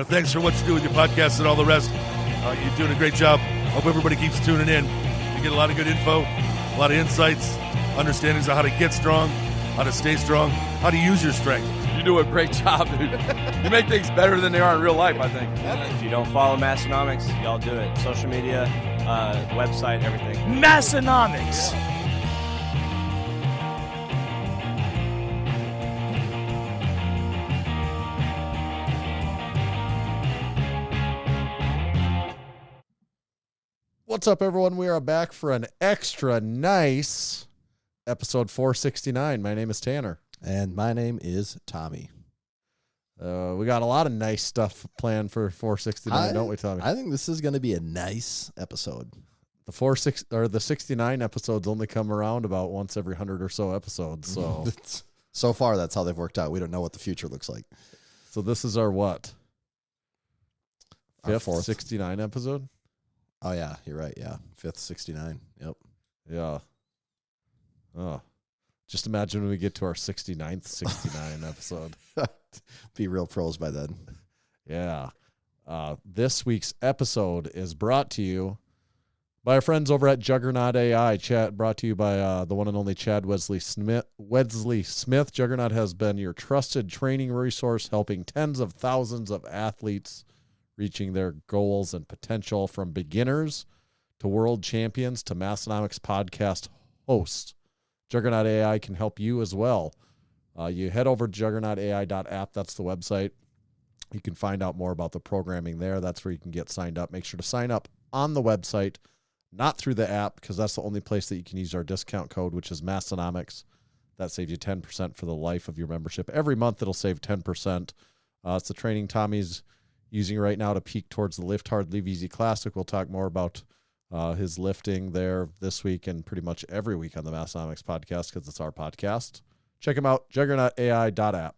thanks for what you do with your podcast and all the rest. You're doing a great job. Hope everybody keeps tuning in. You get a lot of good info, a lot of insights, understandings of how to get strong, how to stay strong, how to use your strength. You do a great job, dude. You make things better than they are in real life, I think. If you don't follow Massenomics, y'all do it. Social media, website, everything. Massenomics. What's up, everyone? We are back for an extra nice episode 469. My name is Tanner. And my name is Tommy. We got a lot of nice stuff planned for 469, don't we, Tommy? I think this is going to be a nice episode. The 69 episodes only come around about once every 100 or so episodes. So so far, that's how they've worked out. We don't know what the future looks like. So this is our what? Fifth Fourth 69 episode? Oh, yeah, you're right. Yeah, fifth 69. Yep. Yeah. Oh. Just imagine when we get to our 69th 69 episode. Be real pros by then. Yeah. This week's episode is brought to you by our friends over at Juggernaut AI. Brought to you by the one and only Chad Wesley Smith. Juggernaut has been your trusted training resource, helping tens of thousands of athletes reaching their goals and potential, from beginners to world champions to Massenomics podcast hosts. Juggernaut AI can help you as well. You head over to juggernautai.app. That's the website. You can find out more about the programming there. That's where you can get signed up. Make sure to sign up on the website, not through the app, because that's the only place that you can use our discount code, which is Massenomics. That saves you 10% for the life of your membership. Every month it'll save 10%. It's the training Tommy's using right now to peak towards the Lift Hard, Live Easy Classic. We'll talk more about his lifting there this week and pretty much every week on the Massenomics podcast, because it's our podcast. Check him out, juggernautai.app.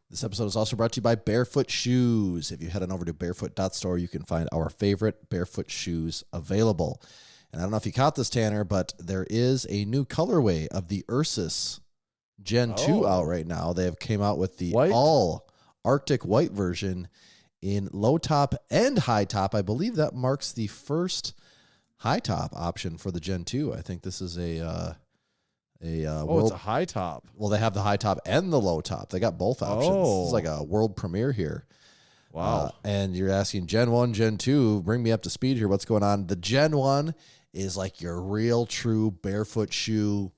This episode is also brought to you by Barefoot Shoes. If you head on over to barefoot.store, you can find our favorite barefoot shoes available. And I don't know if you caught this, Tanner, but there is a new colorway of the Ursus Gen 2 out right now. They have came out with the all Arctic white version in low top and high top. I believe that marks the first high top option for the Gen 2. I think this is it's a high top. Well, they have the high top and the low top. They got both options. It's like a world premiere here. Wow. And you're asking Gen 1, Gen 2, bring me up to speed here. What's going on? The Gen 1 is like your real true barefoot shoe,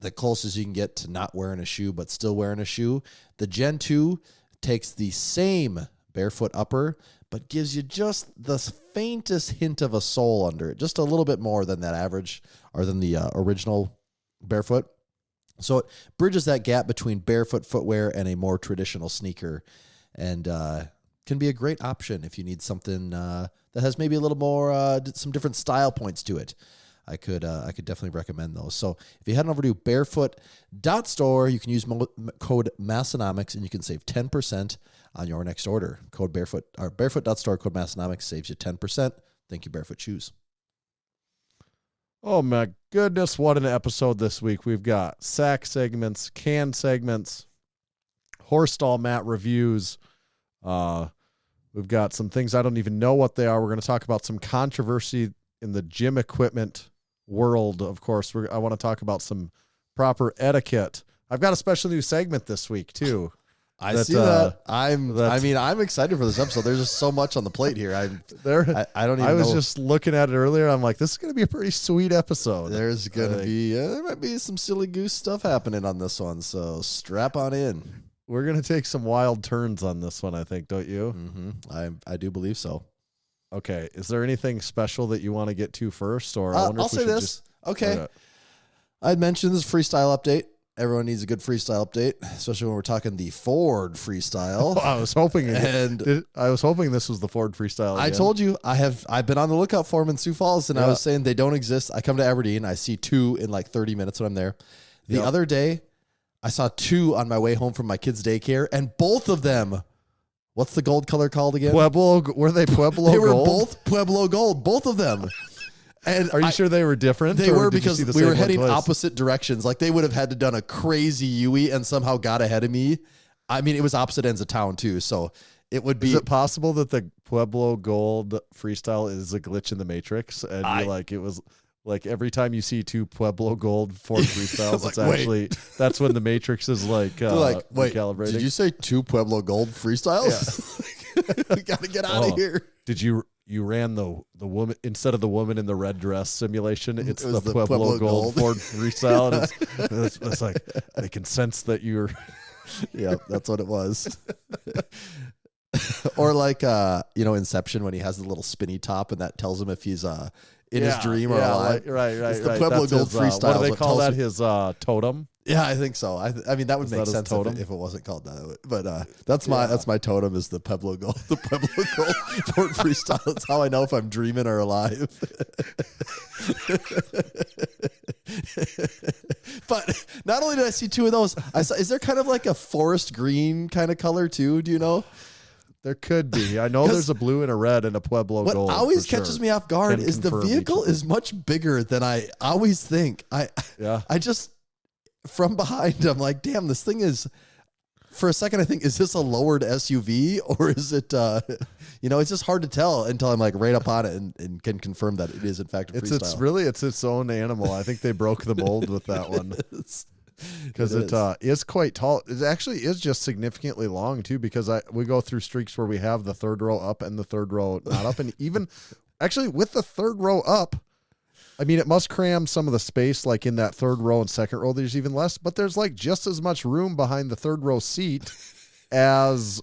the closest you can get to not wearing a shoe but still wearing a shoe. The Gen 2 takes the same barefoot upper, but gives you just the faintest hint of a sole under it, just a little bit more than that average or than the original barefoot. So it bridges that gap between barefoot footwear and a more traditional sneaker, and can be a great option if you need something that has maybe a little more, some different style points to it. I could definitely recommend those. So if you head on over to barefoot.store, you can use code Massenomics and you can save 10% on your next order. Code barefoot or barefoot.store, code Massenomics saves you 10%. Thank you, Barefoot Shoes. Oh my goodness, what an episode this week. We've got sack segments, can segments, horse stall mat reviews. We've got some things I don't even know what they are. We're going to talk about some controversy in the gym equipment world. Of course, I want to talk about some proper etiquette. I've got a special new segment this week too. I see that. I'm excited for this episode. There's just so much on the plate here. I don't even know. I was just looking at it earlier. I'm like, this is going to be a pretty sweet episode. There's going to be, there might be some silly goose stuff happening on this one. So strap on in. We're going to take some wild turns on this one, I think, don't you? Mm-hmm. I do believe so. Okay. Is there anything special that you want to get to first? Or I'll say this. Okay. I'd mentioned this freestyle update. Everyone needs a good freestyle update, especially when we're talking the Ford freestyle. I was hoping this was the Ford freestyle. I told you I've been on the lookout for them in Sioux Falls, and I was saying they don't exist. I come to Aberdeen, I see two in like 30 minutes when I'm there. The other day, I saw two on my way home from my kids' daycare, and both of them, what's the gold color called again? Pueblo. Were they Pueblo They gold? were both Pueblo gold, both of them. And are you sure they were different? They were, because we were heading opposite directions. Like they would have had to done a crazy U-E and somehow got ahead of me. I mean, it was opposite ends of town too. So it would be. Is it possible that the Pueblo Gold freestyle is a glitch in the Matrix? And it was like every time you see 2 Pueblo Gold Ford freestyles, it's actually that's when the Matrix is wait, recalibrating. Did you say 2 Pueblo Gold freestyles? Yeah. We gotta get out of here. Did you ran the woman instead of the woman in the red dress simulation? It's the Pueblo Gold Ford freestyle. And it's like they can sense that you're. Yeah, that's what it was. Or like Inception when he has the little spinny top and that tells him if he's in his dream or alive. Right. It's the Pueblo Gold freestyle. What do they call that? His totem. Yeah, I think so. I mean that would make sense if it wasn't called that. But that's my totem is the Pueblo Gold Ford freestyle. That's how I know if I'm dreaming or alive. But not only did I see 2 of those, is there kind of like a forest green kind of color too? Do you know? There could be. I know there's a blue and a red and a Pueblo Gold. What always catches me off guard is the vehicle is much bigger than I always think. I just from behind, I'm like, damn, this thing is. For a second, I think, is this a lowered SUV or is it? It's just hard to tell until I'm like right up on it and can confirm that it is in fact a freestyle. It's its own animal. I think they broke the mold with that one because it is quite tall. It actually is just significantly long too. Because we go through streaks where we have the third row up and the third row not up, and even actually with the third row up. I mean, it must cram some of the space, like in that third row and second row. There's even less, but there's like just as much room behind the third row seat as,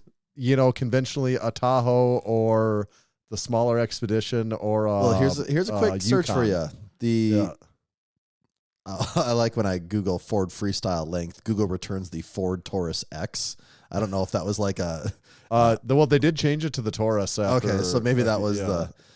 conventionally a Tahoe or the smaller Expedition or here's a quick search for you. I like when I Google Ford Freestyle length, Google returns the Ford Taurus X. I don't know if that was like a. They did change it to the Taurus. Okay, so maybe that was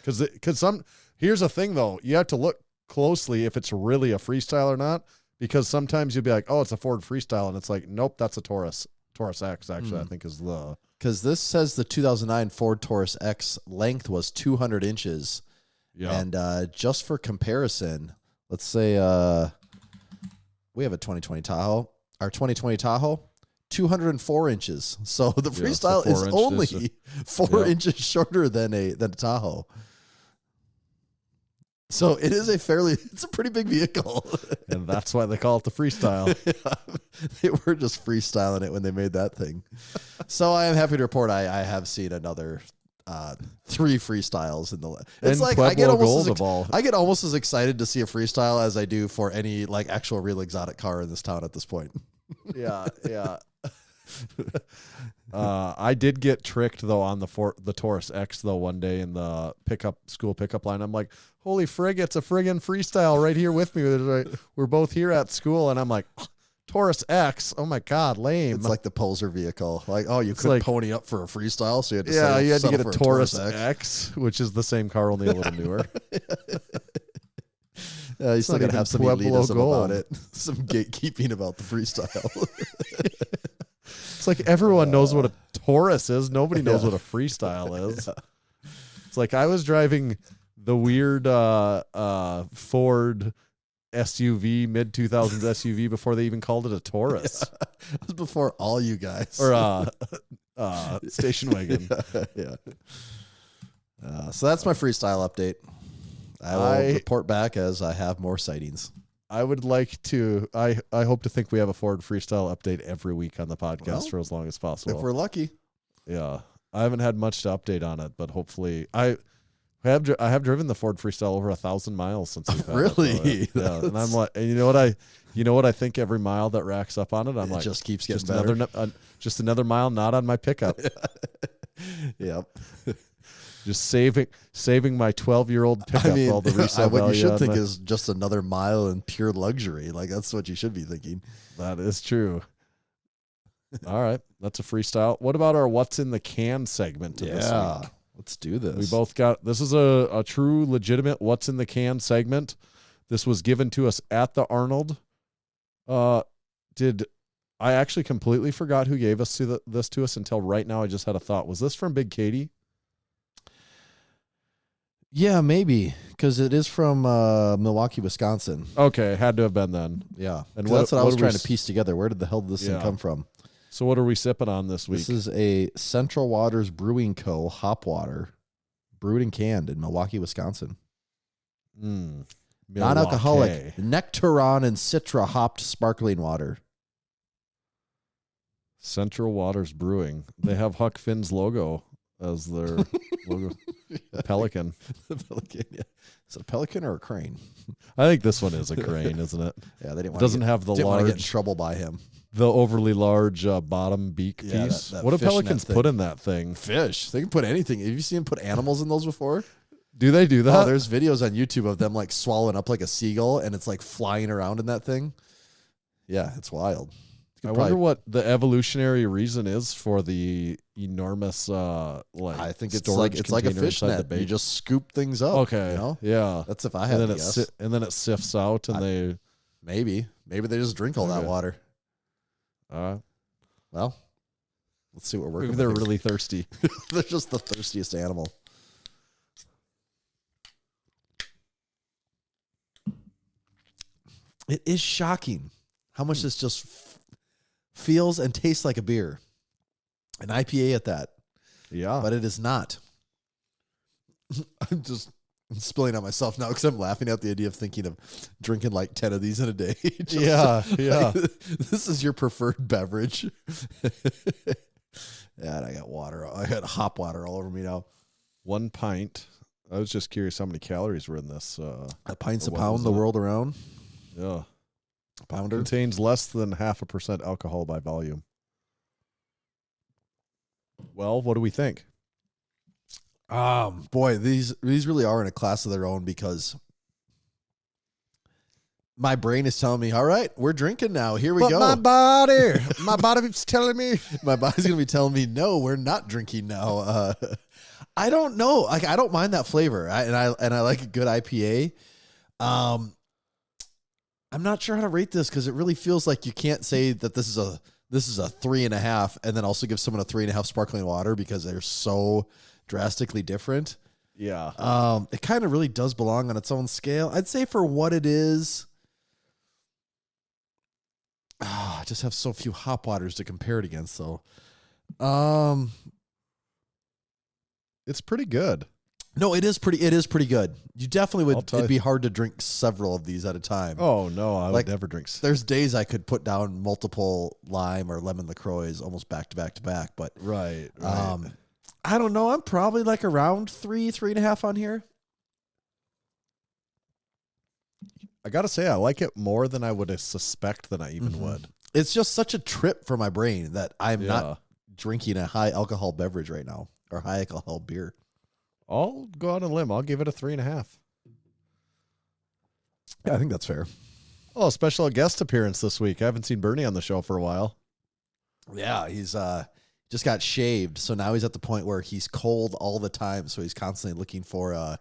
because here's the thing though, you have to look closely if it's really a freestyle or not, because sometimes you'll be like, oh, it's a Ford Freestyle, and it's like, nope, that's a Taurus X. Actually, I think is the because this says the 2009 Ford Taurus X length was 200 inches. Yeah, and just for comparison, let's say we have a 2020 Tahoe. Our 2020 Tahoe, 204 inches. So the Freestyle is only 4 inches shorter than a Tahoe. So it is it's a pretty big vehicle. And that's why they call it the Freestyle. They were just freestyling it when they made that thing. So I am happy to report I have seen another 3 freestyles in the. It's like I get almost as excited to see a freestyle as I do for any like actual real exotic car in this town at this point. Yeah. I did get tricked though on the Taurus X though one day in the school pickup line. I'm like, holy frig, it's a friggin' freestyle right here with me. We're both here at school, and I'm like, Taurus X. Oh my god, lame. It's like the poser vehicle. Like, oh, you couldn't pony up for a freestyle, so you had to you had to get a Taurus X, which is the same car, only a little newer. You still gotta have some elitism about it, some gatekeeping about the freestyle. It's like everyone knows what a Taurus is. Nobody knows what a freestyle is. Yeah. It's like I was driving the weird Ford SUV, mid-2000s SUV before they even called it a Taurus. Yeah. It was before all you guys. Or station wagon. Yeah. So that's my freestyle update. I will report back as I have more sightings. I would like to. I hope to think we have a Ford Freestyle update every week on the podcast for as long as possible. If we're lucky. Yeah, I haven't had much to update on it, but hopefully I have driven the Ford Freestyle over 1,000 miles since we've had really. It, yeah, and I'm like, and you know what I think every mile that racks up on it, I'm like, just keeps getting better. Just another mile not on my pickup. Yep. Just saving my 12-year-old pickup all the resale what value. You should think is just another mile in pure luxury. Like that's what you should be thinking. That is true. All right, that's a freestyle. What about our "What's in the Can" segment of this week? Let's do this. We both got this is a true, legitimate "What's in the Can" segment. This was given to us at the Arnold. I actually completely forgot who gave us this to us until right now. I just had a thought. Was this from Big Katie? Yeah, maybe, because it is from Milwaukee, Wisconsin. Okay, had to have been then. Yeah, and that's what I was trying to piece together. Where did the hell did this thing come from? So what are we sipping on this week? This is a Central Waters Brewing Co. hop water, brewed and canned in Milwaukee, Wisconsin. Non-alcoholic Nectaron and Citra hopped sparkling water. Central Waters Brewing. They have Huck Finn's logo as their logo. The pelican. The pelican, yeah. Is it a pelican or a crane? I think this one is a crane, isn't it? Yeah, they didn't want doesn't have the didn't want to large, get in trouble by him. the overly large bottom beak piece. that What do fish in pelicans that thing. put in that thing? Fish. They can put anything. Have you seen them put animals in those before? Do they do that? Oh, there's videos on YouTube of them like swallowing up like a seagull, and it's like flying around in that thing. Yeah, it's wild. I wonder what the evolutionary reason is for the enormous like. I think it's storage like a container fish inside the net. bait. You just scoop things up. Okay. you know? Yeah. That's if I had And to then guess. and then it sifts out, and they. Maybe they just drink all that Okay. water. Well, let's see what we're. Maybe they're really thirsty. They're just the thirstiest animal. It is shocking how much this just feels and tastes like a beer. An IPA at that. Yeah. But it is not. I'm spilling on myself now because I'm laughing at the idea of thinking of drinking like 10 of these in a day. Just, Yeah. this is your preferred beverage. Yeah, and I got water. I got hop water all over me now. 1 pint. I was just curious how many calories were in this. A pint's a what pound was the it? world around. Yeah. A pounder. Contains less than 0.5% alcohol by volume. Well, what do we think? Boy, these really are in a class of their own because my brain is telling me, all right, we're drinking now. Here we go. my body's telling me. My body's going to be telling me, no, we're not drinking now. I don't know. Like, I don't mind that flavor. I like a good IPA. I'm not sure how to rate this because it really feels like you can't say that this is a 3.5 and then also give someone a 3.5 sparkling water because they're so drastically different. Yeah. It kind of really does belong on its own scale. I'd say for what it is, I just have so few hop waters to compare it against, though. It's pretty good. No, it is pretty good. You definitely I'll would. tell It'd you. be hard to drink several of these at a time. Oh, no. I Like, would never drink. There's days I could put down multiple lime or lemon LaCroix almost back to back to back, but Right. I don't know. I'm probably like around 3.5 on here. I got to say, I like it more than I would suspect than I even would. It's just such a trip for my brain that I'm Yeah. not drinking a high alcohol beverage right now or high alcohol beer. I'll go out on a limb. I'll give it a 3.5. Yeah, I think that's fair. Oh, special guest appearance this week. I haven't seen Bernie on the show for a while. Yeah, he's just got shaved, so now he's at the point where he's cold all the time, so he's constantly looking for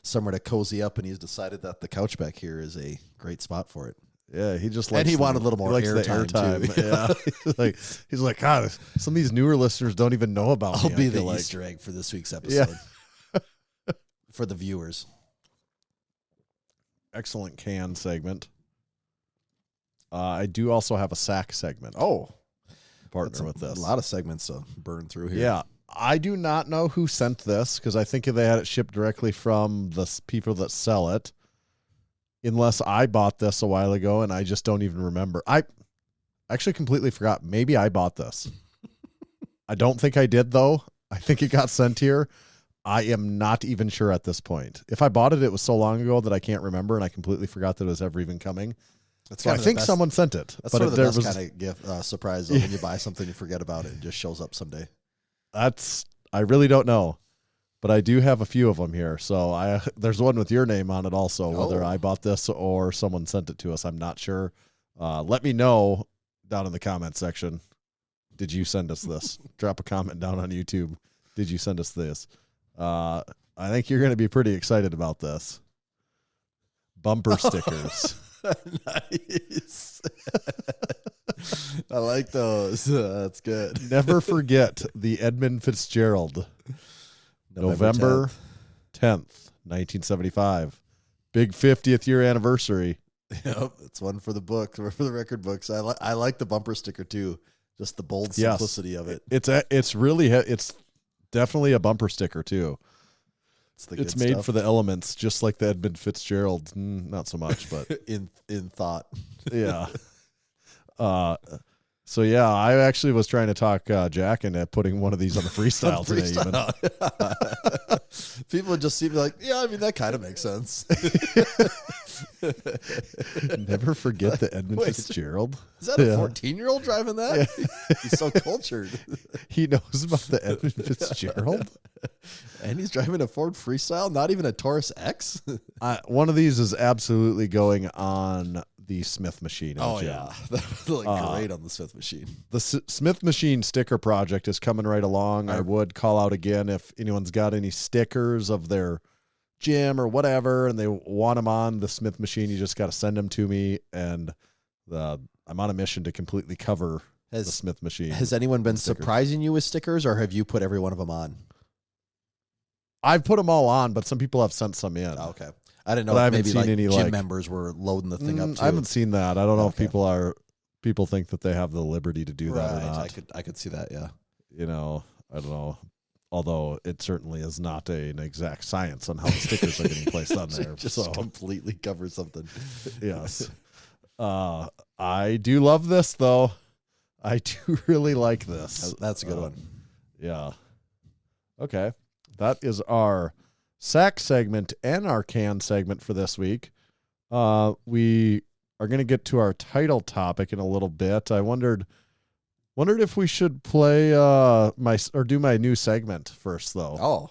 somewhere to cozy up, and he's decided that the couch back here is a great spot for it. Yeah, he just likes. And he wanted a little more airtime, too. Yeah, he's like, God, some of these newer listeners don't even know about I'll me. be I the feel like. Easter egg for this week's episode for the viewers. Excellent can segment. I do also have a sack segment. Oh, partner with this. A lot of segments to burn through here. Yeah. I do not know who sent this because I think they had it shipped directly from the people that sell it. Unless I bought this a while ago and I just don't even remember. I actually completely forgot. Maybe I bought this. I don't think I did, though. I think it got sent here. I am not even sure at this point. If I bought it, it was so long ago that I can't remember, and I completely forgot that it was ever even coming. That's So I think someone sent it. That's but sort of the there best was, kind of gift surprise though, when you buy something, you forget about it, and it just shows up someday. I really don't know. But I do have a few of them here. So there's one with your name on it also, whether I bought this or someone sent it to us. I'm not sure. Let me know down in the comment section. Did you send us this? Drop a comment down on YouTube. Did you send us this? I think you're going to be pretty excited about this. Bumper stickers. Nice. I like those. That's good. Never forget the Edmund Fitzgerald. November 10th, 1975. Big 50th year anniversary. Yep, it's one for the book, for the record books. I like the bumper sticker too. Just the bold Yes. simplicity of it. It's really it's definitely a bumper sticker too. It's made for the elements, just like the Edmund Fitzgerald. Not so much, but in thought. yeah. So yeah, I actually was trying to talk Jack into putting one of these on the freestyle today. Even. People would just see me like, yeah, I mean that kind of makes sense. Never forget the Edmund Fitzgerald. Is that a 14-year-old driving that? Yeah. He's so cultured. He knows about the Edmund Fitzgerald. And he's driving a Ford Freestyle, not even a Taurus X. One of these is absolutely going on the Smith machine. Oh, yeah. That would look great on the Smith machine. The Smith machine sticker project is coming right along. I would call out again if anyone's got any stickers of their gym or whatever and they want them on the Smith machine, you just got to send them to me, and I'm on a mission to completely cover the Smith machine. Has anyone been surprising you with stickers, or have you put every one of them on? I've put them all on, but some people have sent some in. Oh, okay. I didn't know but if I haven't maybe seen like any gym members were loading the thing up too. I haven't seen that. I don't know if people think that they have the liberty to do that or not. I could see that, yeah. You know, I don't know. Although it certainly is not an exact science on how the stickers are getting placed on there. Just completely cover something. Yes. I do love this, though. I do really like this. That's a good one. Yeah. Okay. That is our sack segment and our can segment for this week. We are going to get to our title topic in a little bit. I wondered if we should play do my new segment first, though. Oh,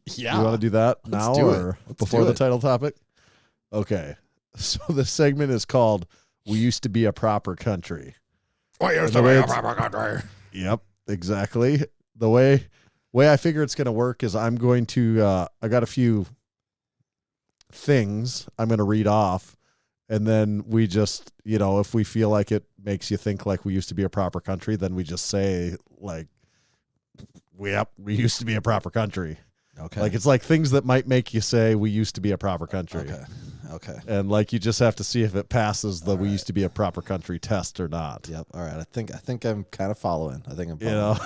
yeah. You want to do that now or before the title topic? Okay. So the segment is called "We Used to Be a Proper Country." We used to be a proper country. Yep, exactly. The way I figure it's going to work is I'm going to I got a few things I'm going to read off, and then we just, if we feel like it makes you think like we used to be a proper country, then we just say like, we used to be a proper country. Okay. Like it's like things that might make you say we used to be a proper country. Okay. And like you just have to see if it passes the we used to be a proper country test or not. Yep. All right. I think I'm kind of following. I think I'm following.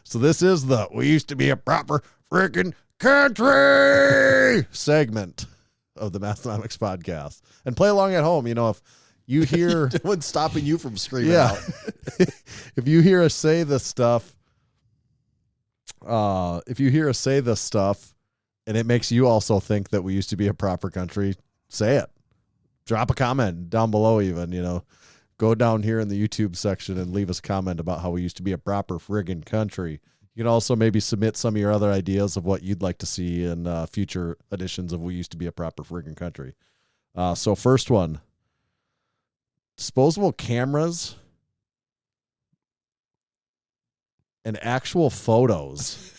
So this is the "We Used to Be a Proper Freaking Country" segment of the Massenomics podcast. And play along at home. If you hear no one's stopping you from screaming out. If you hear us say this stuff, and it makes you also think that we used to be a proper country, say it. Drop a comment down below even, Go down here in the YouTube section and leave us a comment about how we used to be a proper friggin' country. You can also maybe submit some of your other ideas of what you'd like to see in future editions of We Used to Be a Proper Friggin' Country. So first one, disposable cameras and actual photos.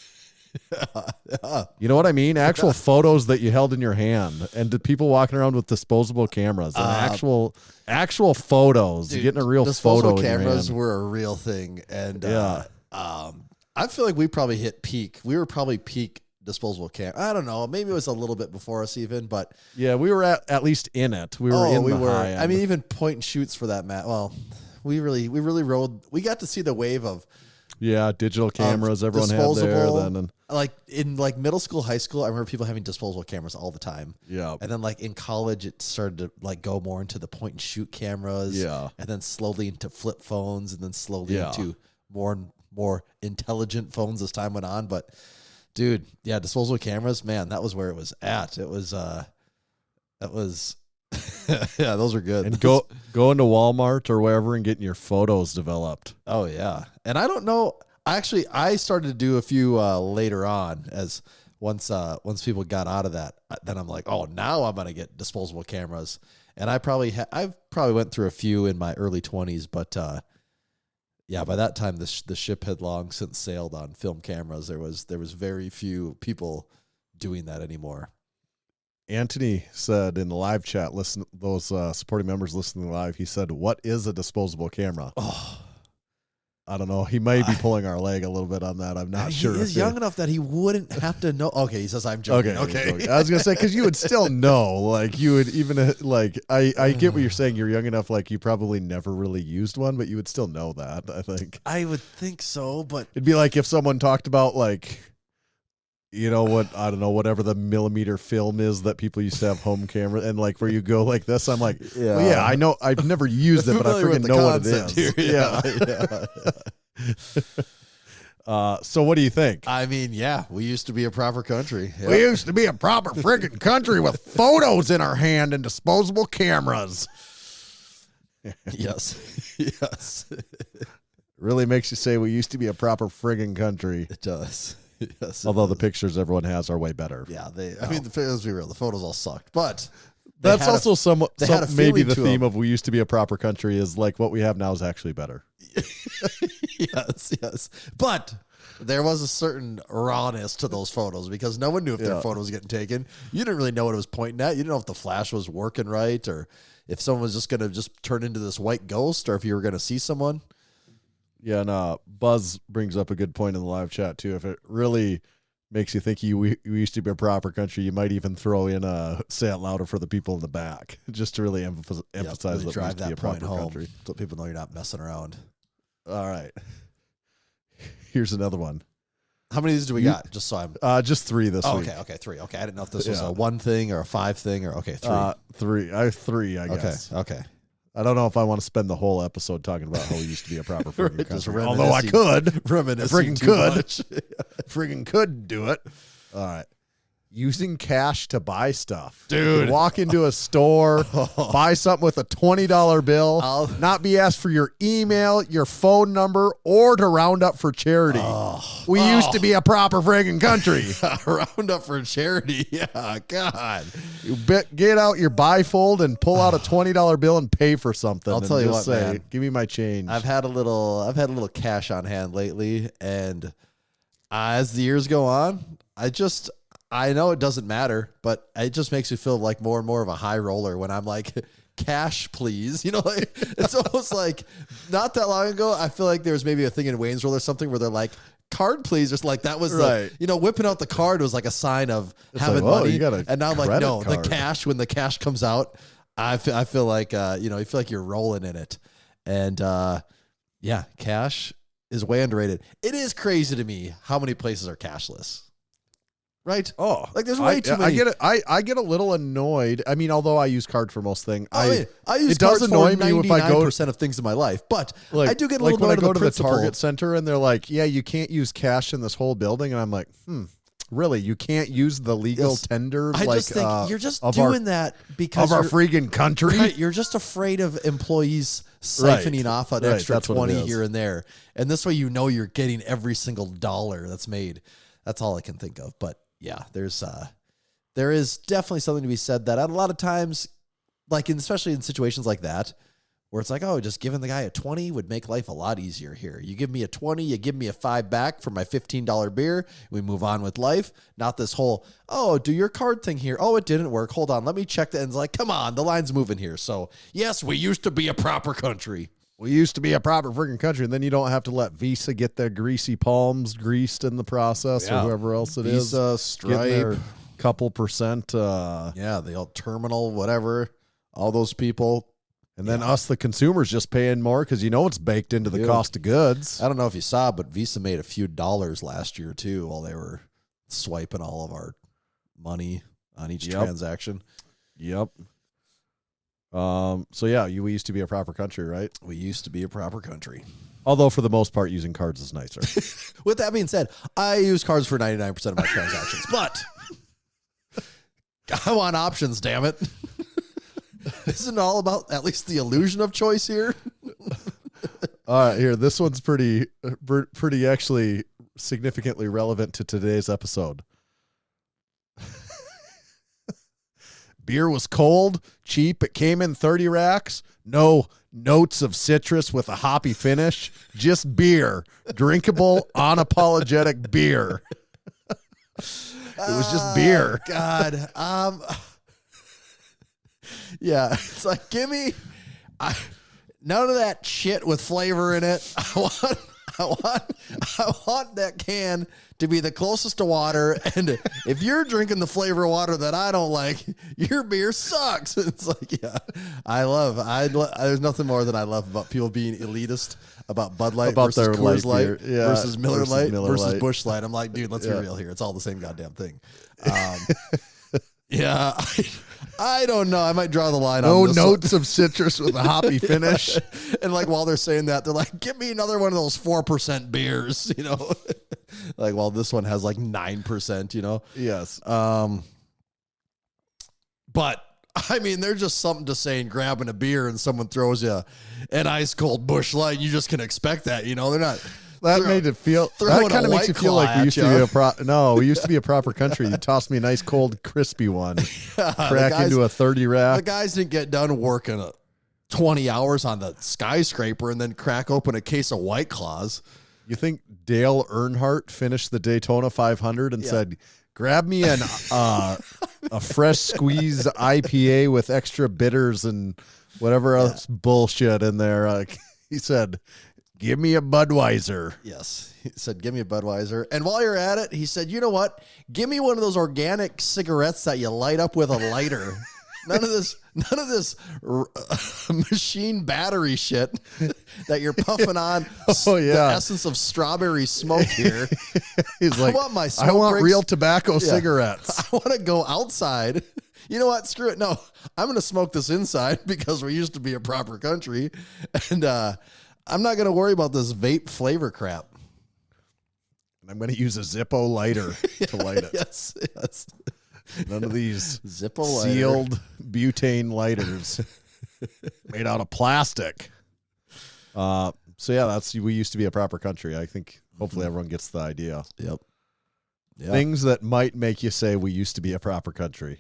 You know what I mean? Actual photos that you held in your hand, and the people walking around with disposable cameras and actual photos. Dude, You're getting a real disposable photo. Cameras were a real thing, and I feel like we probably hit peak. We were probably peak disposable camera. I don't know. Maybe it was a little bit before us even, but yeah, we were at least in it. We were. High end. I mean, even point and shoots for that, Matt. Well, we really rode. We got to see the wave of. Yeah, digital cameras everyone had there then. And like in middle school, high school, I remember people having disposable cameras all the time. Yeah. And then in college it started to go more into the point and shoot cameras. Yeah. And then slowly into flip phones, and then slowly into more and more intelligent phones as time went on. But dude, yeah, disposable cameras, man, that was where it was at. It was yeah, those are good. And going to Walmart or wherever and getting your photos developed. Oh yeah. And I don't know. Actually, I started to do a few later on as once people got out of that. Then I'm like, oh, now I'm gonna get disposable cameras. And I've probably went through a few in my early 20s, but yeah, by that time the ship had long since sailed on film cameras. There was very few people doing that anymore. Anthony said in the live chat, those supporting members listening live, he said, "What is a disposable camera?" Oh, I don't know. He may be pulling our leg a little bit on that. I'm not sure. He is young enough that he wouldn't have to know. Okay, he says I'm joking. Okay. I was gonna say because you would still know, like you would even like I get what you're saying. You're young enough, like you probably never really used one, but you would still know that. I think I would think so, but it'd be like if someone talked about like, you know what, I don't know, whatever the millimeter film is that people used to have home camera and like where you go like this. I'm like, well, yeah, I know I've never used it, but I freaking know what it is. Here. Yeah. So what do you think? I mean, yeah, we used to be a proper country. Yeah. We used to be a proper friggin' country with photos in our hand and disposable cameras. Yes. Yes. Really makes you say we used to be a proper friggin' country. It does. Yes. Although the pictures everyone has are way better. Yeah, I mean, let's be real. The photos all sucked, but that's also somewhat maybe the theme them. of we used to be a proper country is like what we have now is actually better. Yes. But there was a certain rawness to those photos because no one knew if their photo was getting taken. You didn't really know what it was pointing at. You didn't know if the flash was working right or if someone was just going to just turn into this white ghost or if you were going to see someone. Yeah, and Buzz brings up a good point in the live chat, too. If it really makes you think we used to be a proper country, you might even throw in say it louder for the people in the back, just to really emphasize really that we drive used to be a that point proper home country. so people know you're not messing around. All right. Here's another one. How many of these do we got? Just so I'm... just 3 this week. Okay, 3. Okay, I didn't know if this was a 1 thing or a 5 thing or... Okay, 3. 3. I have 3, I guess. Okay. I don't know if I want to spend the whole episode talking about how we used to be a proper friggin' Just country. Although I could. Reminiscing Friggin' could do it. All right. Using cash to buy stuff. Dude. You walk into a store, buy something with a $20 bill, not be asked for your email, your phone number, or to round up for charity. We used to be a proper friggin' country. Round up for charity. Yeah, God. You get out your bifold and pull out a $20 bill and pay for something. I'll tell you what, say, man. Give me my change. I've had a little cash on hand lately, and as the years go on, I know it doesn't matter, but it just makes me feel like more and more of a high roller when I'm like, cash, please. You know, like, it's almost like not that long ago, I feel like there was maybe a thing in Wayne's World or something where they're like, card, please. Just like that was right. Whipping out the card was like a sign of it's having like, money. You got a and now I'm like, no, card. the cash, when the cash comes out, I feel like, you feel like you're rolling in it. And cash is way underrated. It is crazy to me how many places are cashless. Right? Oh, like there's way too many. I get it. I get a little annoyed. I mean, although I use card for most things, I use it does cards annoy for me if I go 99% of things in my life, but like, I do get a like little when I bit go of to the the principle. Target Center and they're like, "Yeah, you can't use cash in this whole building," and I'm like, really? You can't use the legal tender? I like, just think you're just of doing that because of our freaking country. Right, you're just afraid of employees siphoning off an extra 20 here and there, and this way you're getting every single dollar that's made. That's all I can think of, but. Yeah, there is definitely something to be said that a lot of times, like especially in situations like that, where it's like, oh, just giving the guy a 20 would make life a lot easier here. You give me a 20, you give me a $5 back for my $15 beer. We move on with life. Not this whole, oh, do your card thing here. Oh, it didn't work. Hold on, let me check that. And it's like, come on, the line's moving here. So yes, we used to be a proper country. We used to be a proper freaking country, and then you don't have to let Visa get their greasy palms greased in the process, or whoever else it is. Visa, Stripe, couple percent. The old terminal, whatever. All those people. And then us, the consumers, just paying more because it's baked into the cost of goods. I don't know if you saw, but Visa made a few dollars last year, too, while they were swiping all of our money on each transaction. Yep. We used to be a proper country, right? We used to be a proper country. Although for the most part, using cards is nicer. With that being said, I use cards for 99% of my transactions, but I want options, damn it. Isn't it all about at least the illusion of choice here? All right, here. This one's pretty actually significantly relevant to today's episode. Beer was cold, cheap. It came in 30 racks. No notes of citrus with a hoppy finish. Just beer. Drinkable, unapologetic beer. It was just beer. God. Yeah. It's like, give me none of that shit with flavor in it. I want that can to be the closest to water. And if you're drinking the flavor of water that I don't like, your beer sucks. It's like, yeah, there's nothing more than I love about people being elitist about Bud Light About versus their Coors light Light beer. Yeah, versus Miller versus Light Miller versus Lite. Busch Light. I'm like, dude, let's be real here. It's all the same goddamn thing. Yeah, I don't know. I might draw the line No on this notes of citrus with a hoppy finish. And like while they're saying that, they're like, give me another one of those 4% beers, like, well, this one has like 9%, Yes. But I mean, there's just something to saying grabbing a beer and someone throws you an ice cold Busch Light. You just can expect that, they're not. That made it feel. That kind of makes it feel like we used to be we used to be a proper country. You tossed me a nice cold crispy one, crack into a 30 rack. The guys didn't get done working 20 hours on the skyscraper and then crack open a case of White Claws. You think Dale Earnhardt finished the Daytona 500 and said, "Grab me a fresh squeeze IPA with extra bitters and whatever else bullshit in there." He said, "Give me a Budweiser." Yes. He said, give me a Budweiser. And while you're at it, he said, you know what? Give me one of those organic cigarettes that you light up with a lighter. None of this machine battery shit that you're puffing on. Oh, yeah. The essence of strawberry smoke here. He's like, I want real tobacco cigarettes. I want to go outside. You know what? Screw it. No, I'm going to smoke this inside because we used to be a proper country. And, I'm not going to worry about this vape flavor crap. And I'm going to use a Zippo lighter to light it. Yes. None of these Zippo sealed butane lighters made out of plastic. So yeah, we used to be a proper country. I think hopefully everyone gets the idea. Yep. Things that might make you say we used to be a proper country.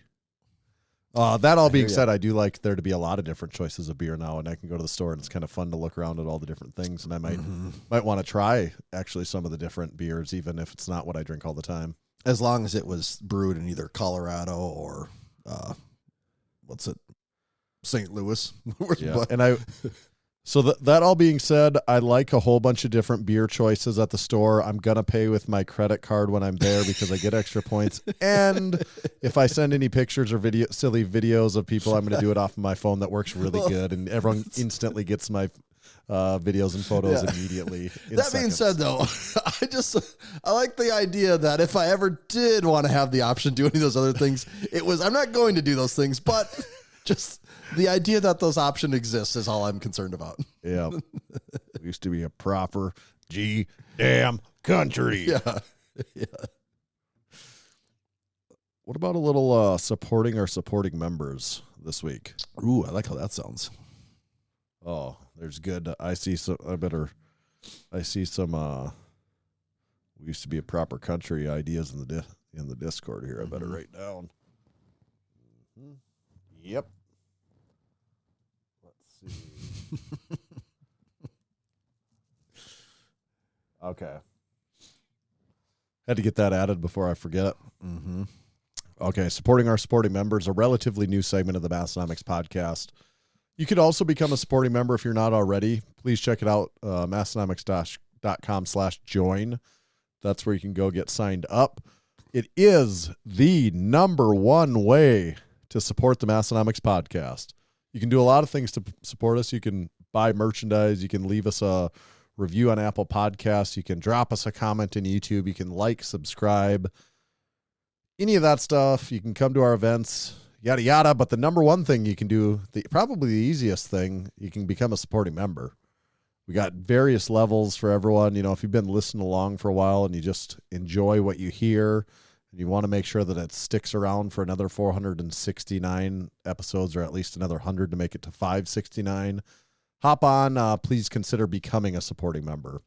That all being said, I do like there to be a lot of different choices of beer now, and I can go to the store and it's kind of fun to look around at all the different things, and I might want to try actually some of the different beers, even if it's not what I drink all the time. As long as it was brewed in either Colorado or St. Louis. Yeah, and so that all being said, I like a whole bunch of different beer choices at the store. I'm going to pay with my credit card when I'm there because I get extra points. And if I send any pictures or silly videos of people, I'm going to do it off of my phone. That works really good. And everyone instantly gets my videos and photos immediately. That being said, though, I like the idea that if I ever did want to have the option to do any of those other things, I'm not going to do those things, but just the idea that those options exist is all I'm concerned about. Yeah. We used to be a proper damn country. Yeah. Yeah. What about a little supporting our supporting members this week? Ooh, I like how that sounds. Oh, there's good. I see some. We used to be a proper country ideas in the Discord here. I better write down. Mm-hmm. Yep. Let's see. Okay. Had to get that added before I forget. Mm-hmm. Okay, supporting our supporting members, a relatively new segment of the Massenomics podcast. You could also become a supporting member if you're not already. Please check it out, massenomics.com/join. That's where you can go get signed up. It is the number one way to support the Massenomics podcast. You can do a lot of things to support us. You can buy merchandise. You can leave us a review on Apple Podcasts. You can drop us a comment in YouTube. You can like, subscribe, any of that stuff. You can come to our events, yada, yada. But the number one thing you can do, probably the easiest thing, you can become a supporting member. We got various levels for everyone. You know, if you've been listening along for a while and you just enjoy what you hear and you want to make sure that it sticks around for another 469 episodes or at least another 100 to make it to 569, hop on. Please consider becoming a supporting member.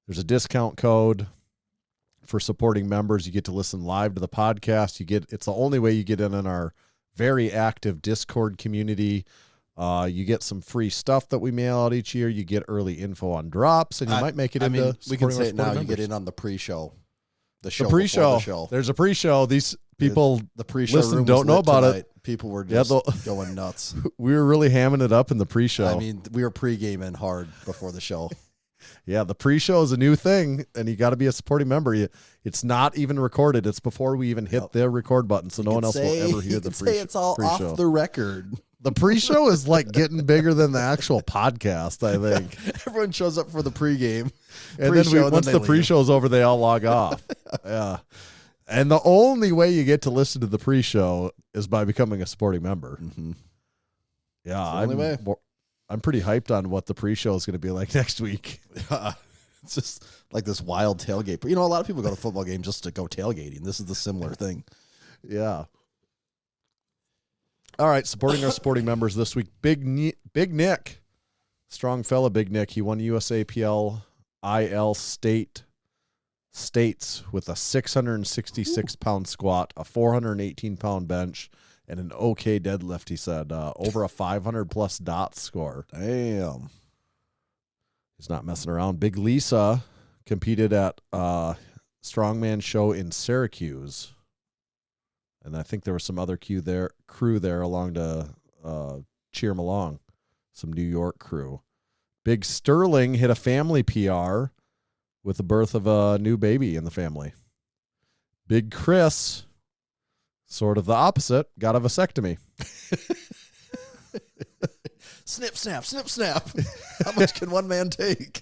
There's a discount code for supporting members. You get to listen live to the podcast. It's the only way you get in our very active Discord community. You get some free stuff that we mail out each year. You get early info on drops, and you might make it into. We can say it now. You get in on the pre-show. The pre-show. There's a pre-show. These people, the pre-show room don't know about tonight. it. People were just going nuts. We were really hamming it up in the pre-show. I mean, we were pre-gaming hard before the show. Yeah, the pre-show is a new thing, and you got to be a supporting member. It's not even recorded. It's before we even hit the record button, so no one else will ever hear the pre-show. It's all off the record. The pre-show is like getting bigger than the actual podcast, I think. Everyone shows up for the pregame. And then once the pre-show's over, they all log off. Yeah. And the only way you get to listen to the pre-show is by becoming a supporting member. Mm-hmm. Yeah, I'm pretty hyped on what the pre-show is going to be like next week. It's just like this wild tailgate. But, a lot of people go to football games just to go tailgating. This is the similar thing. Yeah. All right, supporting our supporting members this week. Big Nick. Strong fella, Big Nick. He won USAPL IL states with a 666-pound squat, a 418-pound bench, and an okay deadlift, he said. Over a 500-plus dot score. Damn. He's not messing around. Big Lisa competed at Strongman show in Syracuse. And I think there was some other crew there along to cheer him along. Some New York crew. Big Sterling hit a family PR with the birth of a new baby in the family. Big Chris, sort of the opposite, got a vasectomy. Snip, snap, snip, snap. How much can one man take?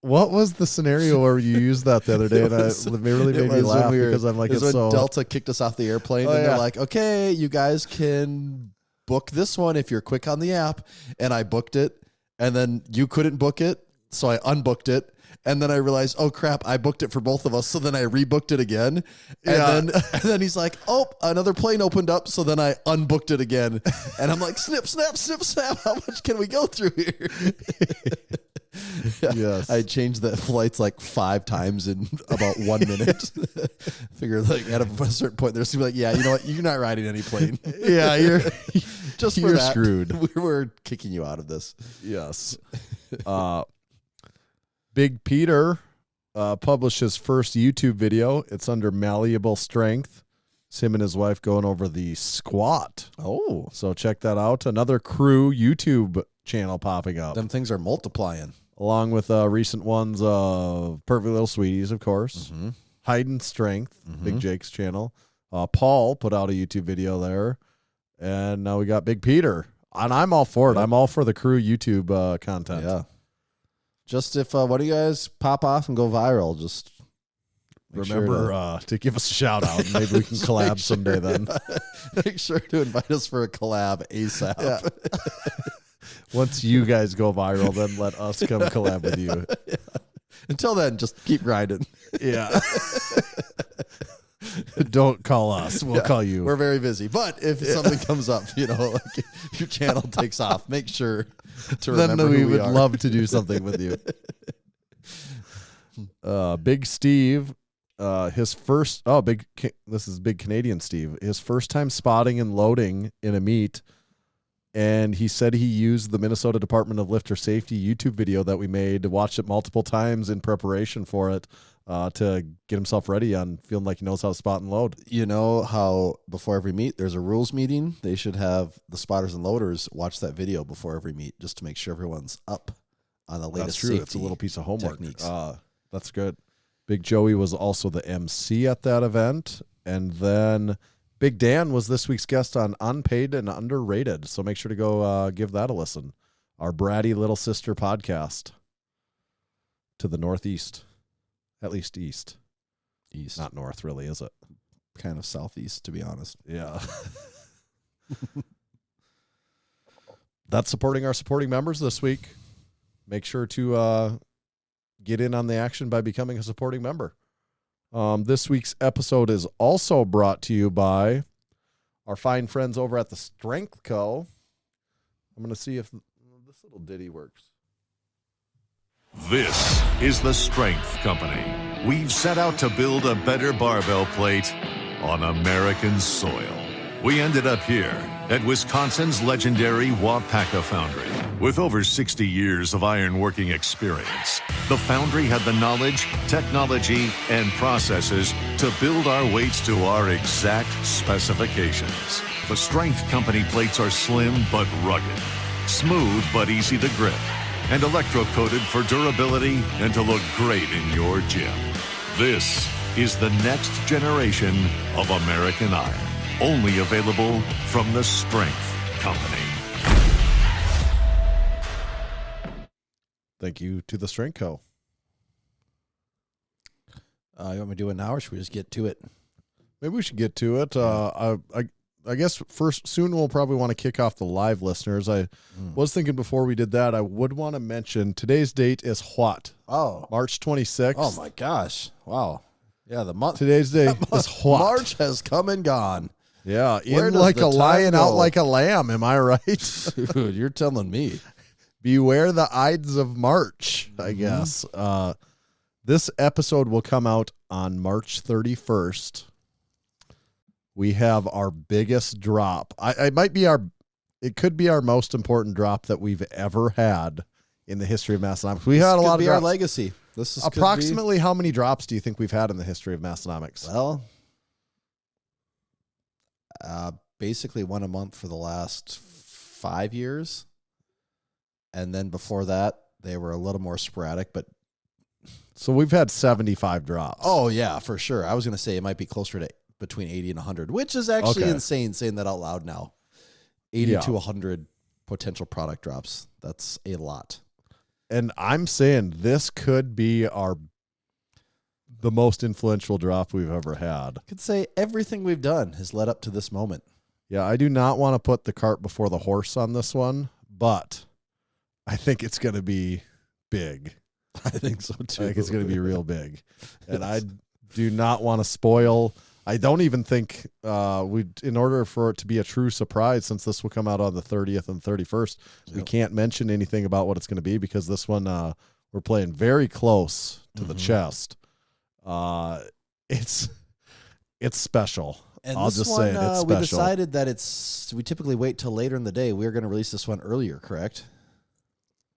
What was the scenario where you used that the other day? And it really made me laugh because I'm like, it's when so... Delta kicked us off the airplane, and they're like, okay, you guys can book this one if you're quick on the app. And I booked it, and then you couldn't book it, so I unbooked it. And then I realized, oh crap, I booked it for both of us. So then I rebooked it again. And then he's like, oh, another plane opened up. So then I unbooked it again. And I'm like, snip, snap, snip, snap. How much can we go through here? Yes. I changed the flights like 5 times in about 1 minute. Figured like at a certain point, there's like, yeah, you know what? You're not riding any plane. Yeah, you're just you're for that, screwed. We're kicking you out of this. Yes. Big Peter published his first YouTube video. It's under Malleable Strength. It's him and his wife going over the squat. Oh. So check that out. Another crew YouTube channel popping up. Them things are multiplying. Along with recent ones of Perfect Little Sweeties, of course. Mm-hmm. Hidden Strength, Mm-hmm. Big Jake's channel. Paul put out a YouTube video there. And now we got Big Peter. And I'm all for it. I'm all for the crew YouTube content. Yeah. Just if what do you guys pop off and go viral? Just remember to give us a shout out. And maybe we can collab someday then. Make sure to invite us for a collab ASAP. Yeah. Once you guys go viral, then let us come collab with you. Yeah. Until then, just keep grinding. Yeah. Don't call us. We'll call you. We're very busy. But if something comes up, like your channel takes off, make sure to remember then we who we would are. love to do something with you. Big Steve, this is Big Canadian Steve, his first time spotting and loading in a meet. And he said he used the Minnesota Department of Lifter Safety YouTube video that we made, watched it multiple times in preparation for it, to get himself ready on feeling like he knows how to spot and load. You know how before every meet, there's a rules meeting? They should have the spotters and loaders watch that video before every meet just to make sure everyone's up on the latest That's true. safety It's a little piece of homework. techniques. That's good. Big Joey was also the MC at that event. And then Big Dan was this week's guest on Unpaid and Underrated. So make sure to go give that a listen. Our bratty little sister podcast to the Northeast. At least east. East. Not north, really, is it? Kind of southeast, to be honest. Yeah. That's supporting our supporting members this week. Make sure to get in on the action by becoming a supporting member. This week's episode is also brought to you by our fine friends over at the Strength Co. I'm going to see if this little ditty works. This is the Strength Company. We've set out to build a better barbell plate on American soil. We ended up here at Wisconsin's legendary Wapaka Foundry. With over 60 years of ironworking experience, the foundry had the knowledge, technology, and processes to build our weights to our exact specifications. The Strength Company plates are slim but rugged, smooth but easy to grip, and electro-coated for durability and to look great in your gym. This is the next generation of American Iron. Only available from the Strength Company. Thank you to the Strength Co. You want me to do it now, or should we just get to it? Maybe we should get to it. I guess soon we'll probably want to kick off the live listeners. I was thinking before we did that, I would want to mention today's date is what? Oh, March 26th. oh my gosh! Wow. Yeah, the month. Today's day is what? March has come and gone. Yeah, Where in does like the a time lion, out go? like a lamb. Am I right? Dude, you're telling me. Beware the Ides of March, I guess. This episode will come out on March 31st. We have our biggest drop. It could be our most important drop that we've ever had in the history of Massenomics. We had a lot of our drops. legacy. This is Approximately how many drops do you think we've had in the history of Massenomics? Well, basically one a month for the last 5 years. And then before that, they were a little more sporadic, but So we've had 75 drops. oh yeah, for sure. I was going to say it might be closer to between 80 and 100, which is actually Okay. insane saying that out loud now. 80 Yeah. to 100 potential product drops. That's a lot. And I'm saying this could be the most influential drop we've ever had. I could say everything we've done has led up to this moment. Yeah, I do not want to put the cart before the horse on this one, but I think it's going to be big. I think so too. I think it's going to be real big. And I do not want to spoil. I don't even think in order for it to be a true surprise, since this will come out on the 30th and 31st, we can't mention anything about what it's going to be because this one we're playing very close to the chest. It's special. And I'll this just one, say it. It's we special. decided that we typically wait till later in the day. We're going to release this one earlier, correct?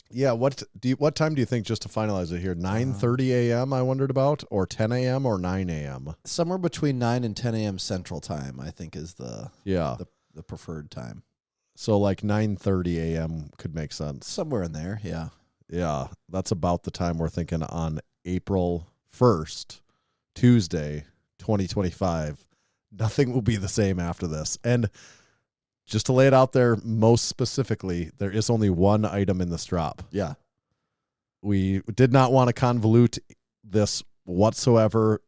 Yeah. What time do you think, just to finalize it here? 9:30 a.m. I wondered about, or 10 a.m. or 9 a.m. Somewhere between 9 and 10 a.m. Central Time, I think, is the preferred time. So like 9:30 a.m. could make sense. Somewhere in there, yeah. Yeah, that's about the time we're thinking on April 1st, Tuesday, 2025. Nothing will be the same after this. And just to lay it out there most specifically, there is only one item in this drop. Yeah. We did not want to convolute this whatsoever,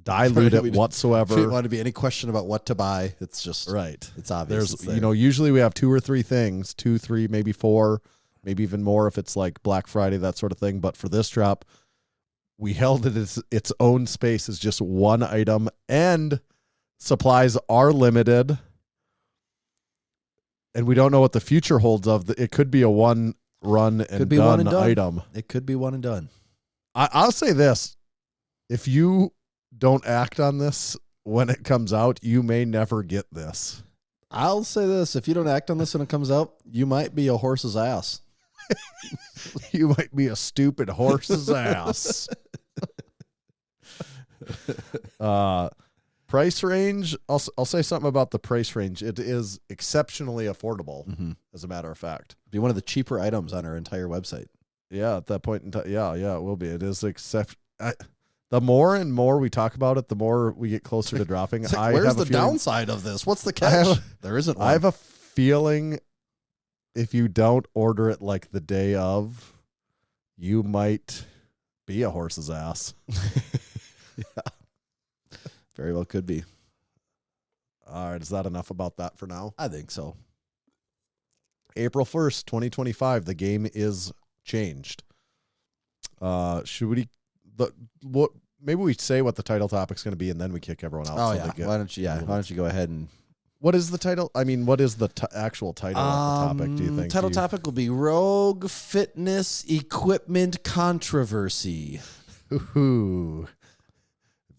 dilute it whatsoever. If there want to be any question about what to buy, it's just right. It's obvious. There's, it's there. usually we have 2 or 3 things, 2, 3, maybe 4, maybe even more if it's like Black Friday, that sort of thing. But for this drop, we held it as its own space as just one item, and supplies are limited. And we don't know what the future holds of. It could be a one run and done item. It could be one and done. I'll say this. If you don't act on this when it comes out, you may never get this. I'll say this. If you don't act on this when it comes out, you might be a horse's ass. You might be a stupid horse's ass. Price range, I'll say something about the price range. It is exceptionally affordable, as a matter of fact. Be one of the cheaper items on our entire website. Yeah, at that point in time, yeah, it will be. It is the more and more we talk about it, the more we get closer to dropping. Where's the downside of this? What's the catch? There isn't one. I have a feeling if you don't order it like the day of, you might be a horse's ass. Yeah. Very well could be. All right, is that enough about that for now? I think so. April 1st, 2025, the game is changed. Maybe we say what the title topic's going to be and then we kick everyone out. Oh, yeah. Why don't you go ahead and... What is the title? I mean, what is the actual title of the topic, do you think? Title topic will be Rogue Fitness Equipment Controversy. Ooh.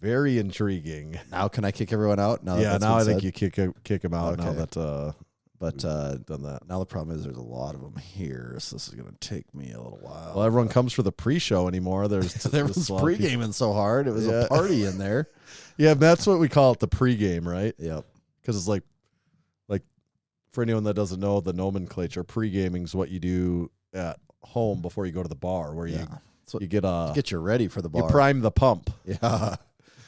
Very intriguing. Now can I kick everyone out? Now I think you kick him out now Okay. that But done that. now the problem is there's a lot of them here, so this is going to take me a little while. Well, everyone comes for the pre-show anymore. There's Everyone's a lot of people- pre-gaming so hard. It was a party in there. Yeah, that's what we call it, the pre-game, right? Yep. Because it's like for anyone that doesn't know the nomenclature, pre-gaming is what you do at home before you go to the bar, where you get get you ready for the bar. you prime the pump. Yeah.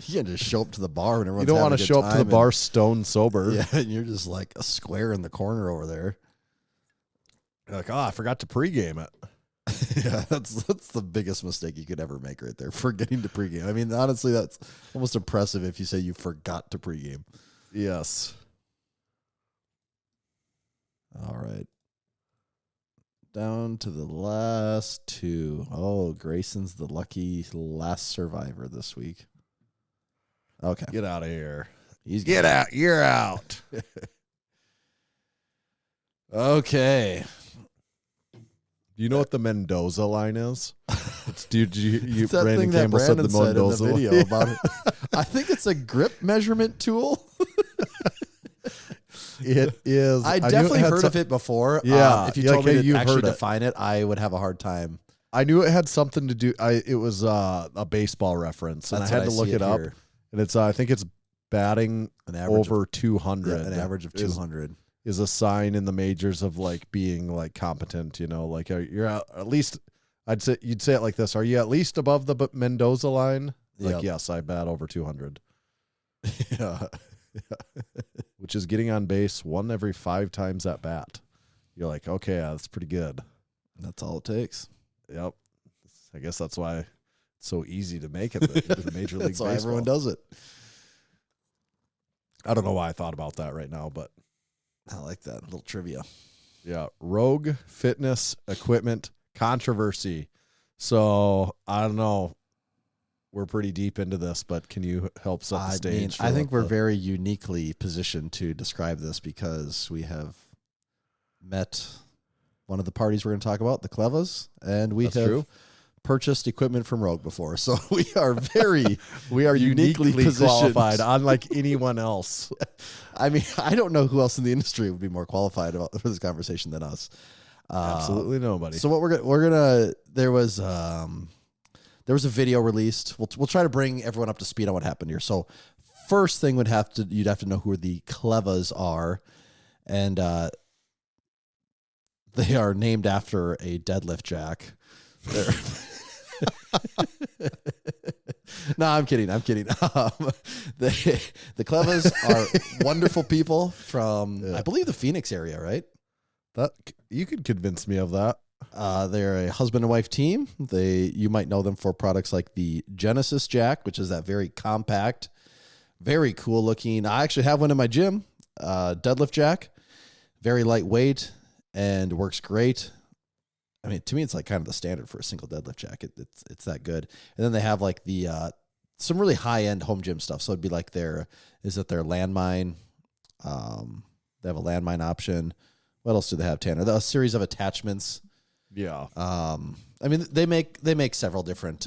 You can just show up to the bar when everyone's You don't want to show up to the bar stone sober. Yeah, and you're just like a square in the corner over there. You're like, I forgot to pregame it. Yeah, that's the biggest mistake you could ever make right there, forgetting to pregame. I mean, honestly, that's almost impressive if you say you forgot to pregame. Yes. All right. Down to the last two. Oh, Grayson's the lucky last survivor this week. Okay. Get out of here. Get out. You're out. Okay. Do you know what the Mendoza line is? Dude, It's that Brandon thing that Campbell Brandon said the Mendoza in the video line. about it. I think it's a grip measurement tool. It is. I knew it definitely had heard some- of it before. Yeah, if you yeah, told okay, me to you've actually heard it. define it, I would have a hard time. I knew it had something to do. It was a baseball reference, and That's I had what to look see it up. here. And it's I think it's batting An average over of, 200. an average of is- 200. is a sign in the majors of like being like competent. You know, like you're at least. You'd say it like this: are you at least above the Mendoza line? Like, Yep. yes, I bat over 200, Yeah. which is getting on base 1 every 5 times at bat. You're like, okay, that's pretty good. That's all it takes. Yep. I guess that's why it's so easy to make it in Major League That's why Baseball. everyone does it. I don't know why I thought about that right now, but I like that little trivia. yeah, Rogue Fitness Equipment controversy. So I don't know. We're pretty deep into this, but can you help set the stage? I think we're very uniquely positioned to describe this because we have met one of the parties we're going to talk about, the Klevas, and we That's have true. purchased equipment from Rogue before. So we are very we are uniquely positioned. qualified, unlike anyone else. I mean, I don't know who else in the industry would be more qualified for this conversation than us. Absolutely nobody. So what we're gonna there was a video released. We'll try to bring everyone up to speed on what happened here. So first thing you'd have to know who the Klevas are, and they are named after a deadlift jack. No, I'm kidding. The Klevas are wonderful people from I believe the Phoenix area, right? That you could convince me of that. They're a husband and wife team. You might know them for products like the Genesis Jack, which is that very compact, very cool looking. I actually have one in my gym, deadlift jack, very lightweight and works great. I mean, to me, it's like kind of the standard for a single deadlift jack. It's that good. And then they have like the some really high end home gym stuff. So it'd be like their landmine. They have a landmine option. What else do they have, Tanner? A series of attachments. Yeah. I mean, they make several different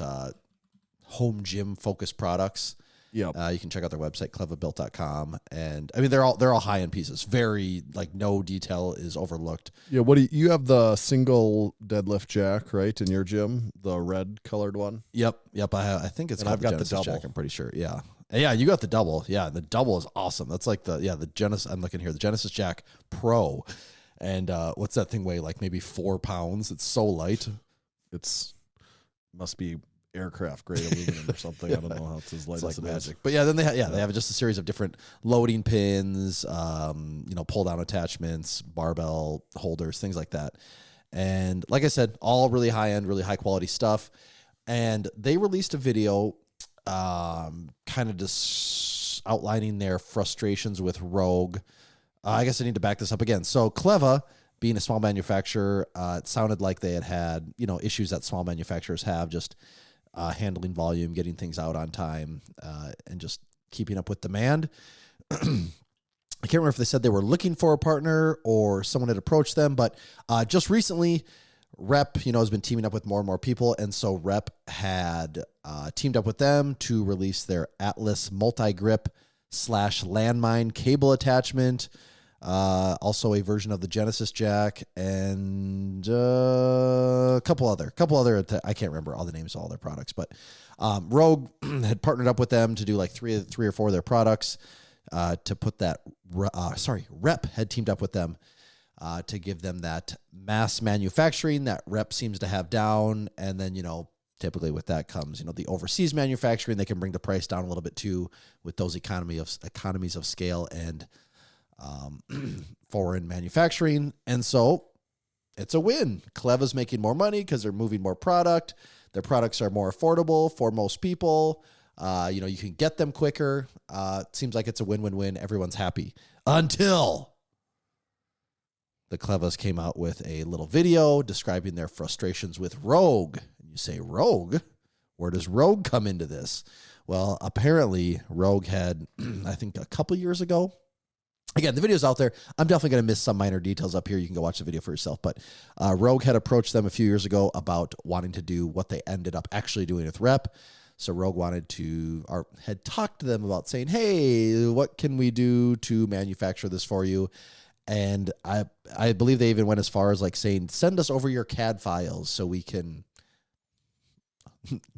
home gym focused products. Yep. You can check out their website, clevabuilt.com. And I mean, they're all high end pieces. Very like no detail is overlooked. Yeah. What do you have the single deadlift jack, right, in your gym, the red colored one? Yep. I think it's. And called I've got the Genesis double. Jack, I'm pretty sure. Yeah. Yeah, you got the double. Yeah, the double is awesome. That's like the Genesis. I'm looking here, the Genesis Jack Pro. And what's that thing weigh? Like maybe 4 pounds. It's so light. Must be aircraft grade aluminum or something. I don't know how it's as light It's as like it is. magic. But yeah, then they have just a series of different loading pins, pull down attachments, barbell holders, things like that. And like I said, all really high end, really high quality stuff. And they released a video, kind of just outlining their frustrations with Rogue. I guess I need to back this up again. So Kleva, being a small manufacturer, it sounded like they had issues that small manufacturers have, just handling volume, getting things out on time, and just keeping up with demand. I can't remember if they said they were looking for a partner or someone had approached them, but just recently, Rep, has been teaming up with more and more people, and so Rep had teamed up with them to release their Atlas multi-grip / landmine cable attachment. Also a version of the Genesis Jack and a couple other. I can't remember all the names of all their products, but Rogue had partnered up with them to do like three or four of their products to put that. Rep had teamed up with them to give them that mass manufacturing that Rep seems to have down. And then, typically with that comes, the overseas manufacturing. They can bring the price down a little bit too with those economies of scale and foreign manufacturing. And so it's a win. Kleva's making more money because they're moving more product. Their products are more affordable for most people. You can get them quicker. It seems like it's a win-win-win. Everyone's happy until the Klevas came out with a little video describing their frustrations with Rogue. And you say, Rogue? Where does Rogue come into this? Well, apparently Rogue had, I think a couple years ago. Again, the video's out there. I'm definitely going to miss some minor details up here. You can go watch the video for yourself. But Rogue had approached them a few years ago about wanting to do what they ended up actually doing with Rep. So Rogue had talked to them about saying, hey, what can we do to manufacture this for you? And I believe they even went as far as like saying, send us over your CAD files so we can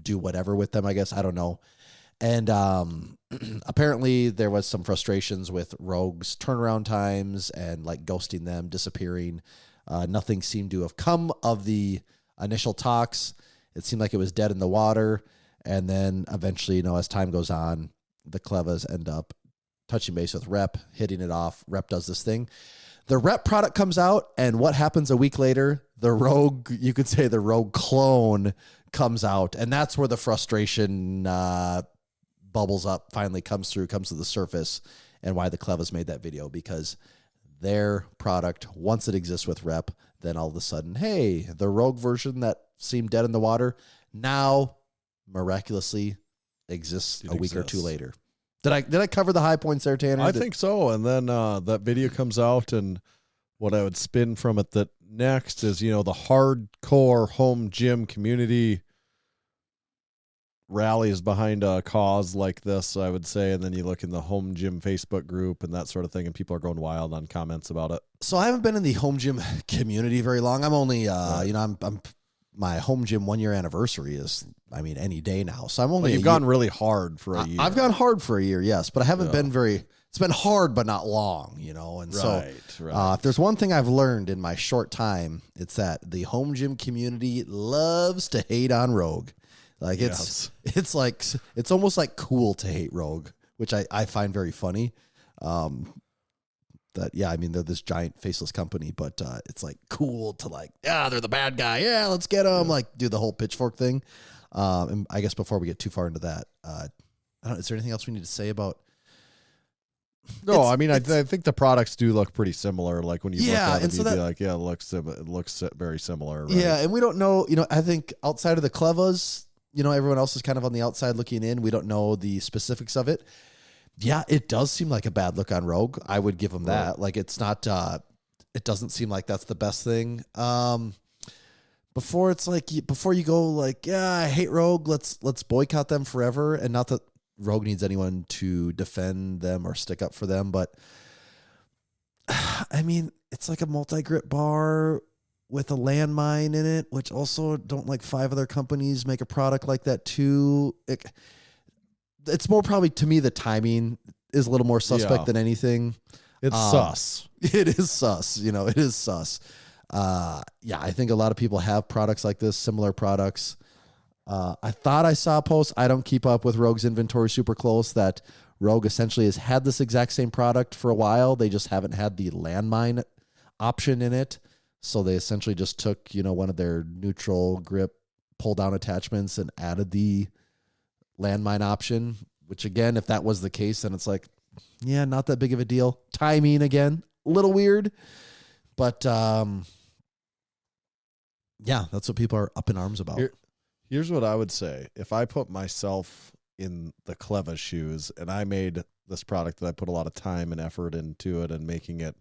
do whatever with them, I guess. I don't know. And apparently there was some frustrations with Rogue's turnaround times and like ghosting them, disappearing. Nothing seemed to have come of the initial talks. It seemed like it was dead in the water. And then eventually, as time goes on, the Klevas end up touching base with Rep, hitting it off. Rep does this thing. The Rep product comes out, and what happens a week later? The Rogue, you could say the Rogue clone comes out, and that's where the frustration bubbles up, finally comes to the surface, and why the Klevas made that video, because their product, once it exists with Rep, then all of a sudden, hey, the Rogue version that seemed dead in the water now miraculously exists a week or two later. Did I cover the high points there, Tanner? I think so. And then that video comes out, and what I would spin from it that next is, the hardcore home gym community rallies behind a cause like this, I would say. And then you look in the home gym Facebook group and that sort of thing, and people are going wild on comments about it. So I haven't been in the home gym community very long. I'm only, I'm my home gym 1 year anniversary is, any day now. So I'm only. You've gone really hard for a year. I've gone hard for a year, yes, but I haven't been very. It's been hard, but not long, And so, if there's one thing I've learned in my short time, it's that the home gym community loves to hate on Rogue. Like it's almost like cool to hate Rogue, which I find very funny. They're this giant faceless company, but it's like cool to they're the bad guy. Yeah, let's get them. Like do the whole pitchfork thing. And I guess before we get too far into that, is there anything else we need to say about? No, I think the products do look pretty similar. Like when you look at it, you'd be like, yeah, it looks very similar. Right? Yeah, and we don't know. I think outside of the Klevas, everyone else is kind of on the outside looking in. We don't know the specifics of it. Yeah, it does seem like a bad look on Rogue. I would give them that. Like it's not. It doesn't seem like that's the best thing. Before you go I hate Rogue. Let's boycott them forever. And not that Rogue needs anyone to defend them or stick up for them, but it's like a multi-grip bar with a landmine in it, which also don't like 5 other companies make a product like that too. It's more probably to me the timing is a little more suspect than anything. It's sus. It is sus. It is sus. I think a lot of people have products like this, similar products. I thought I saw a post. I don't keep up with Rogue's inventory super close, that Rogue essentially has had this exact same product for a while. They just haven't had the landmine option in it. So they essentially just took, one of their neutral grip pull down attachments and added the landmine option, which again, if that was the case, then it's like, yeah, not that big of a deal. Timing again, a little weird, but that's what people are up in arms about. Here's what I would say. If I put myself in the Kleva shoes and I made this product that I put a lot of time and effort into it and making it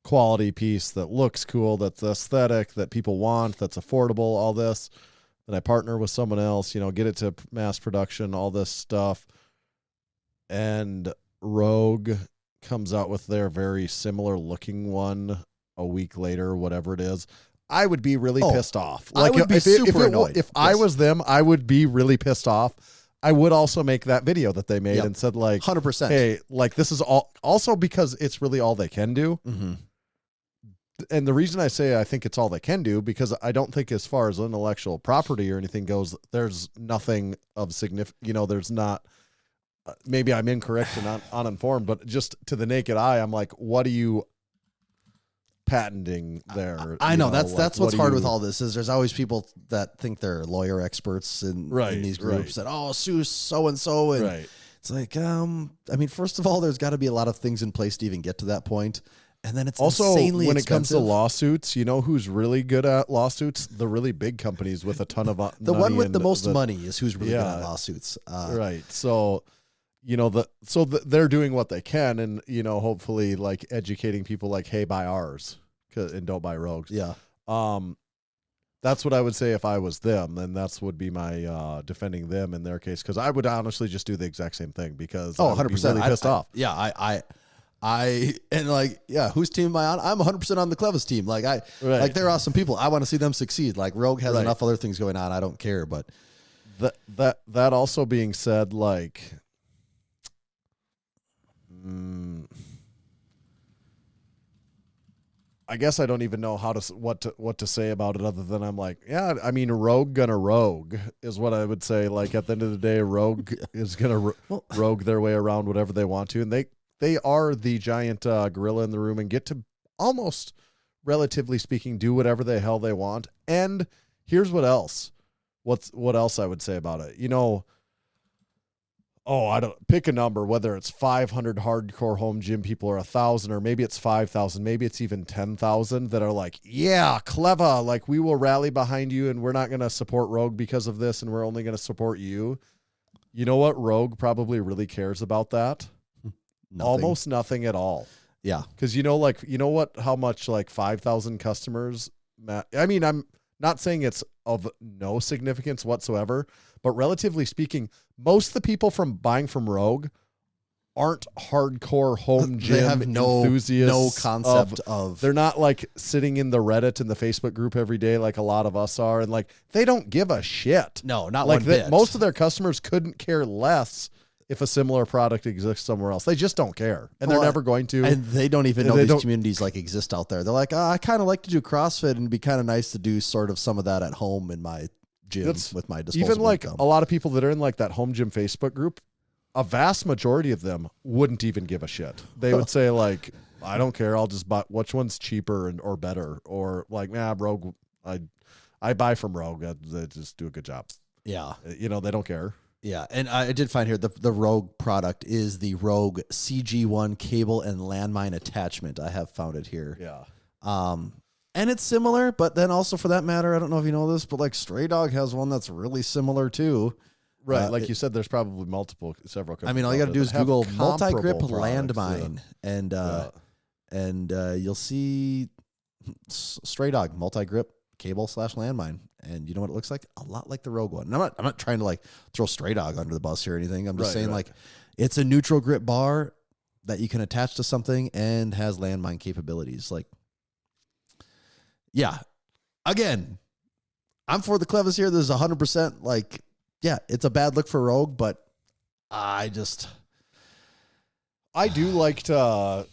quality piece that looks cool, that's aesthetic, that people want, that's affordable, all this, then I partner with someone else, get it to mass production, all this stuff, and Rogue comes out with their very similar looking one a week later, whatever it is, I would be really pissed off. I would be super annoyed. If I was them, I would be really pissed off. I would also make that video that they made and said 100%. Hey, this is all also because it's really all they can do. Mm-hmm. and the reason I say I think it's all they can do, because I don't think as far as intellectual property or anything goes, there's nothing of significant, there's not, maybe I'm incorrect and uninformed, but just to the naked eye, I'm like, what are you patenting there? I know that's what's hard with all this is there's always people that think they're lawyer experts in these groups that, sue so-and-so. And it's like, first of all, there's got to be a lot of things in place to even get to that point. And then it's also insanely when expensive. It comes to lawsuits, who's really good at lawsuits? The really big companies with a ton of the one with the most money is who's really good at lawsuits. Right. So, they're doing what they can, and hopefully like educating people like, hey, buy ours and don't buy Rogues. Yeah. That's what I would say if I was them, and that's would be my defending them in their case, because I would honestly just do the exact same thing, because 100%. Really pissed off. Whose team am I on? I'm 100% on the Kleva's team. Like they're awesome people. I want to see them succeed. Like Rogue has enough other things going on. I don't care. But that also being said, like, I guess I don't even know what to say about it, other than I'm like, Rogue gonna rogue is what I would say. Like, at the end of the day, Rogue is gonna rogue their way around whatever they want to, and they are the giant gorilla in the room and get to almost, relatively speaking, do whatever the hell they want. And here's what else. What else I would say about it? I don't pick a number, whether it's 500 hardcore home gym people or 1,000, or maybe it's 5,000, maybe it's even 10,000 that are like, yeah, Kleva, like we will rally behind you, and we're not going to support Rogue because of this, and we're only going to support you. You know what? Rogue probably really cares about that. Nothing. Almost nothing at all. Yeah. Because how much like 5,000 customers, I'm not saying it's of no significance whatsoever, but relatively speaking, most of the people buying from Rogue aren't hardcore home gym they have enthusiasts. No concept of. They're not like sitting in the Reddit and the Facebook group every day like a lot of us are, and like they don't give a shit. No, not like one bit. Most of their customers couldn't care less if a similar product exists somewhere else. They just don't care, and they're never going to. And they don't even know these communities like exist out there. They're like, I kind of like to do CrossFit, and it'd be kind of nice to do sort of some of that at home in my gym with my disposable even like income. A lot of people that are in like that home gym Facebook group, a vast majority of them wouldn't even give a shit. They would say like, I don't care. I'll just buy which one's cheaper or better, or like, Rogue. I buy from Rogue. They just do a good job. Yeah. They don't care. Yeah, and I did find here the Rogue product is the Rogue CG1 cable and landmine attachment. I have found it here. Yeah. And it's similar, but then also for that matter, I don't know if you know this, but like Stray Dog has one that's really similar too. Right, like you said, there's probably several. I mean, all you got to do is Google multi-grip products, landmine, and you'll see Stray Dog multi-grip cable / landmine. And you know what it looks like? A lot like the Rogue one. And I'm not trying to like throw Stray Dog under the bus or anything. I'm just saying like it's a neutral grip bar that you can attach to something and has landmine capabilities. Like, yeah. Again, I'm for the Klevas here. There's 100% like, yeah, it's a bad look for Rogue, but I do like to.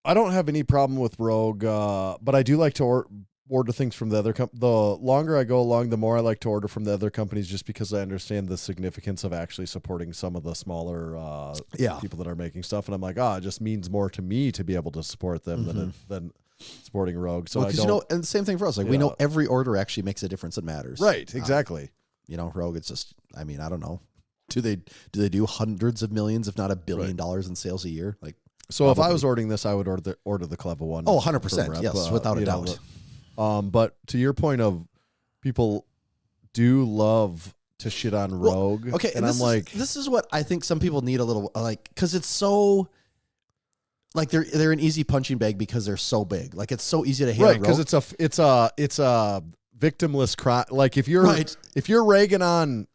I don't have any problem with Rogue, but I do like to order things from the other the longer I go along, the more I like to order from the other companies, just because I understand the significance of actually supporting some of the smaller people that are making stuff, and I'm like, it just means more to me to be able to support them than supporting Rogue. So and the same thing for us. Like we know every order actually makes a difference. It matters. Right. Exactly. Rogue, it's just, I don't know. Do they do hundreds of millions, if not $1 billion in sales a year? Like, so if I was ordering this, I would order the Kleva one. 100%. Yes, without a doubt. But to your point of people do love to shit on Rogue. Okay. And I'm like, this is what I think some people need a little, like, cause it's so like they're an easy punching bag because they're so big. Like it's so easy to hit. Right. Cause it's a victimless crime. Like if you're ragging on,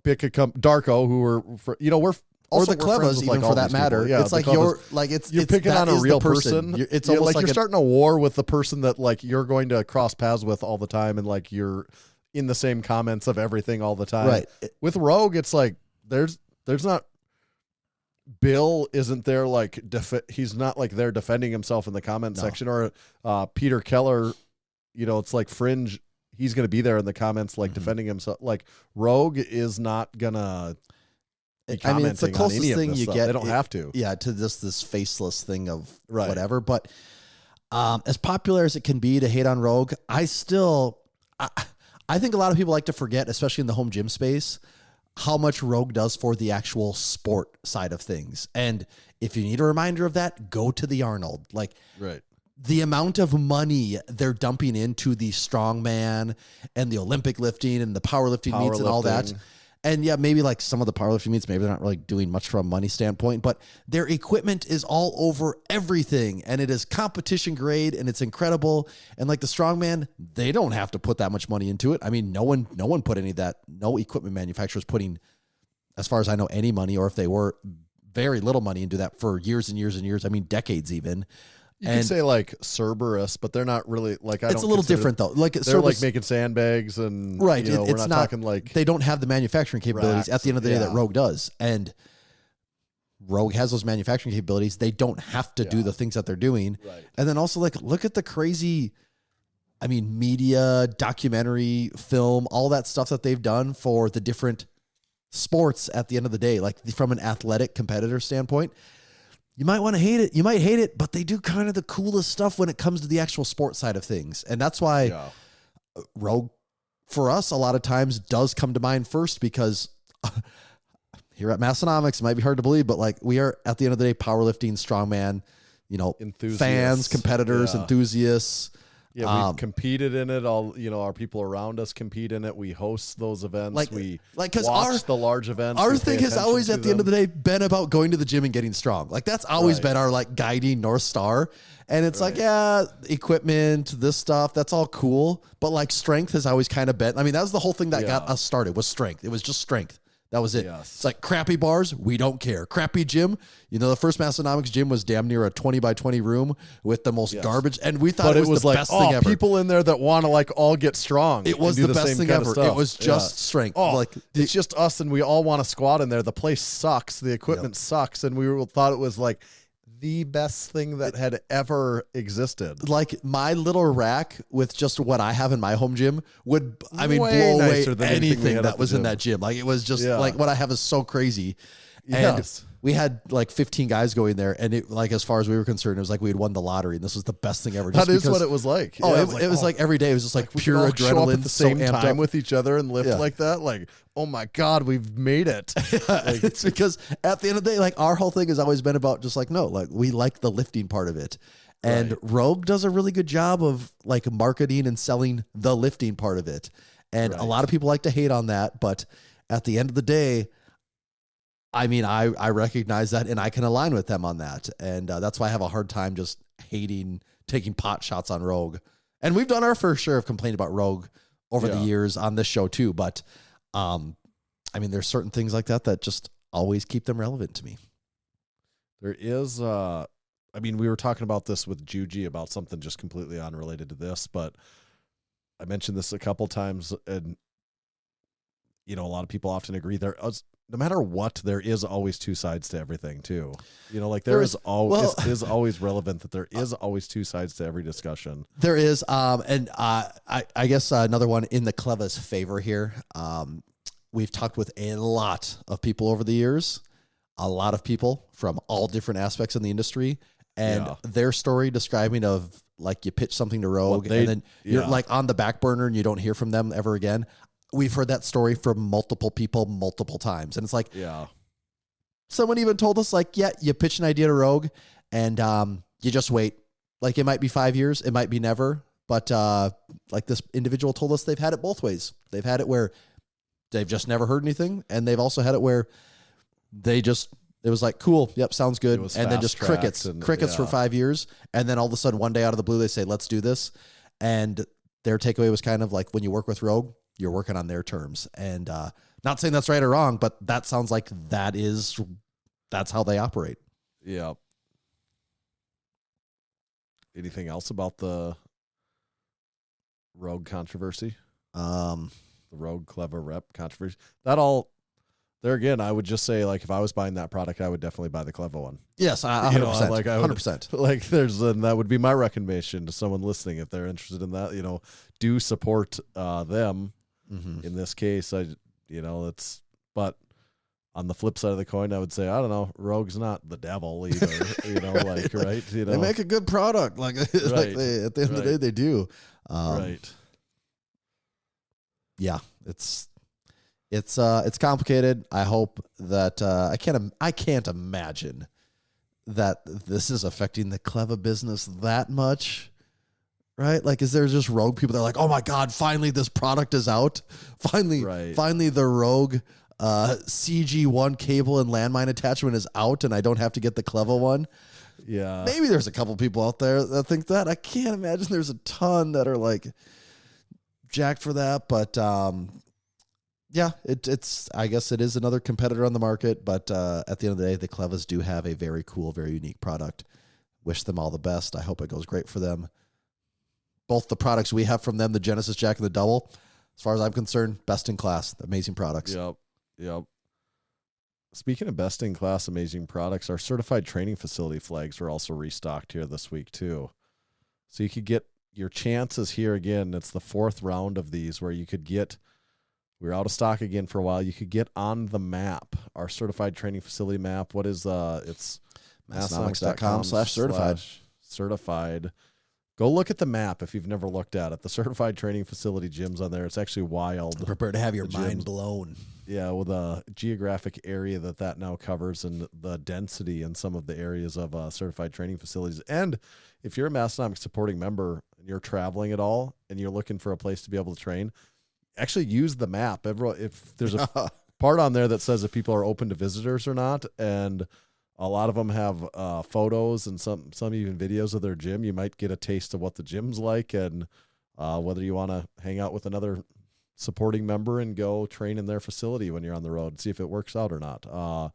pick a Darko who we're or the Klevas, even for that matter. Yeah, it's like you're picking on a real person. It's almost like you're starting a war with the person that like you're going to cross paths with all the time, and like you're in the same comments of everything all the time. Right. With Rogue, it's like there's not. Bill isn't there like he's not like there defending himself in the comment section, or Peter Keller, it's like fringe. He's going to be there in the comments like defending himself. Like Rogue is not gonna be commenting it's the closest on any thing of this you stuff. get. They don't have to. Yeah, to this faceless thing of whatever. But as popular as it can be to hate on Rogue, I think a lot of people like to forget, especially in the home gym space, how much Rogue does for the actual sport side of things. And if you need a reminder of that, go to the Arnold. Like, the amount of money they're dumping into the strongman and the Olympic lifting and the powerlifting meets and all that. And yeah, maybe like some of the powerlifting meets, maybe they're not really doing much from a money standpoint, but their equipment is all over everything, and it is competition grade, and it's incredible. And like the strongman, they don't have to put that much money into it. I mean, no one put any of that. No equipment manufacturers putting, as far as I know, any money, or if they were, very little money into that for years and years and years. I mean, decades even. You could say like Cerberus, but they're not really like. It's a little different though. Like they're Cerberus, like making sandbags and right. We're It's not talking like they don't have the manufacturing capabilities at the end of the day that Rogue does, and Rogue has those manufacturing capabilities. They don't have to do the things that they're doing, and then also like look at the crazy, media, documentary, film, all that stuff that they've done for the different sports. At the end of the day, like from an athletic competitor standpoint. You might want to hate it. You might hate it, but they do kind of the coolest stuff when it comes to the actual sport side of things. And that's why Rogue, for us, a lot of times does come to mind first, because here at Massenomics, it might be hard to believe, but like we are at the end of the day, powerlifting, strongman, enthusiasts, fans, competitors, enthusiasts. Yeah, we've competed in it. All our people around us compete in it. We host those events. We because watch the large events. Our thing has always, at the end of the day, been about going to the gym and getting strong. Like that's always been our like guiding North Star. And it's like, equipment, this stuff, that's all cool. But like strength has always kind of been. I mean, that was the whole thing that got us started, was strength. It was just strength. That was it. Yes. It's like crappy bars, we don't care. Crappy gym, the first Massenomics gym was damn near a 20 by 20 room with the most garbage, and we thought it was the like, best thing ever. People in there that want to like all get strong. It was the best thing ever. It was just strength. Oh, like it's just us, and we all want to squat in there. The place sucks. The equipment sucks, and we thought it was like the best thing that had ever existed. Like my little rack with just what I have in my home gym would, blow away anything that was in that gym. Like it was just like what I have is so crazy. And we had like 15 guys going there, and it, like, as far as we were concerned, it was like we had won the lottery, and this was the best thing ever. That is what it was like. Oh, it was like every day. It was just like pure adrenaline. Show up at the same time up with each other and lift like that. Like, oh my God, we've made it. Like, it's because at the end of the day, like our whole thing has always been about just like, no, like we like the lifting part of it. And Rogue does a really good job of like marketing and selling the lifting part of it. And a lot of people like to hate on that, but at the end of the day, I mean, I recognize that, and I can align with them on that. And that's why I have a hard time just taking pot shots on Rogue. And we've done our fair share of complaining about Rogue over the years on this show too. But I mean, there's certain things like that just always keep them relevant to me. There is, I mean, we were talking about this with Juji about something just completely unrelated to this, but I mentioned this a couple times, and a lot of people often agree no matter what, there is always two sides to everything too. Like there is always relevant that there is always two sides to every discussion. There is. And I guess another one in the Kleva's favor here. We've talked with a lot of people over the years, a lot of people from all different aspects in the industry, and their story describing of like you pitch something to Rogue and then you're like on the back burner and you don't hear from them ever again. We've heard that story from multiple people multiple times. And it's like, someone even told us like, you pitch an idea to Rogue and you just wait. Like it might be 5 years, it might be never. But like this individual told us they've had it both ways. They've had it where they've just never heard anything. And they've also had it where it was like, cool, yep, sounds good. And then just crickets for 5 years. And then all of a sudden, one day out of the blue, they say, let's do this. And their takeaway was kind of like, when you work with Rogue, you're working on their terms. And not saying that's right or wrong, but that sounds like that's how they operate. Yeah. Anything else about the Rogue controversy? The Rogue Kleva rep controversy. That all There again, I would just say, like, if I was buying that product, I would definitely buy the Kleva one. Yes, 100%. Like I would, 100%. Like and that would be my recommendation to someone listening if they're interested in that. Do support them. In this case, but on the flip side of the coin, I would say, I don't know, Rogue's not the devil either. Right? They make a good product. Like, at the end of the day, they do. Right. Yeah, it's complicated. I hope that I can't imagine that this is affecting the Kleva business that much. Right? Like, is there just Rogue people that are like, oh my God, finally this product is out? Finally the Rogue CG1 cable and landmine attachment is out and I don't have to get the Kleva one? Yeah. Maybe there's a couple people out there that think that. I can't imagine there's a ton that are like jacked for that, but yeah, it's I guess it is another competitor on the market, but at the end of the day, the Klevas do have a very cool, very unique product. Wish them all the best. I hope it goes great for them. Both the products we have from them, the Genesis Jack and the Double, as far as I'm concerned, best in class, amazing products. Yep. Speaking of best in class, amazing products, our certified training facility flags were also restocked here this week too. So you could get your chances here again. It's the 4th round of these where you could get, we were out of stock again for a while. You could get on the map, our certified training facility map. What is it's Massenomics.com/certified. Certified. Go look at the map if you've never looked at it. The certified training facility gyms on there. It's actually wild. Prepare to have your mind blown. Yeah, with the geographic area that now covers and the density in some of the areas of certified training facilities. And if you're a Massenomics supporting member and you're traveling at all and you're looking for a place to be able to train, actually use the map. If there's a part on there that says if people are open to visitors or not, and a lot of them have photos and some even videos of their gym. You might get a taste of what the gym's like and whether you want to hang out with another supporting member and go train in their facility when you're on the road, see if it works out or not.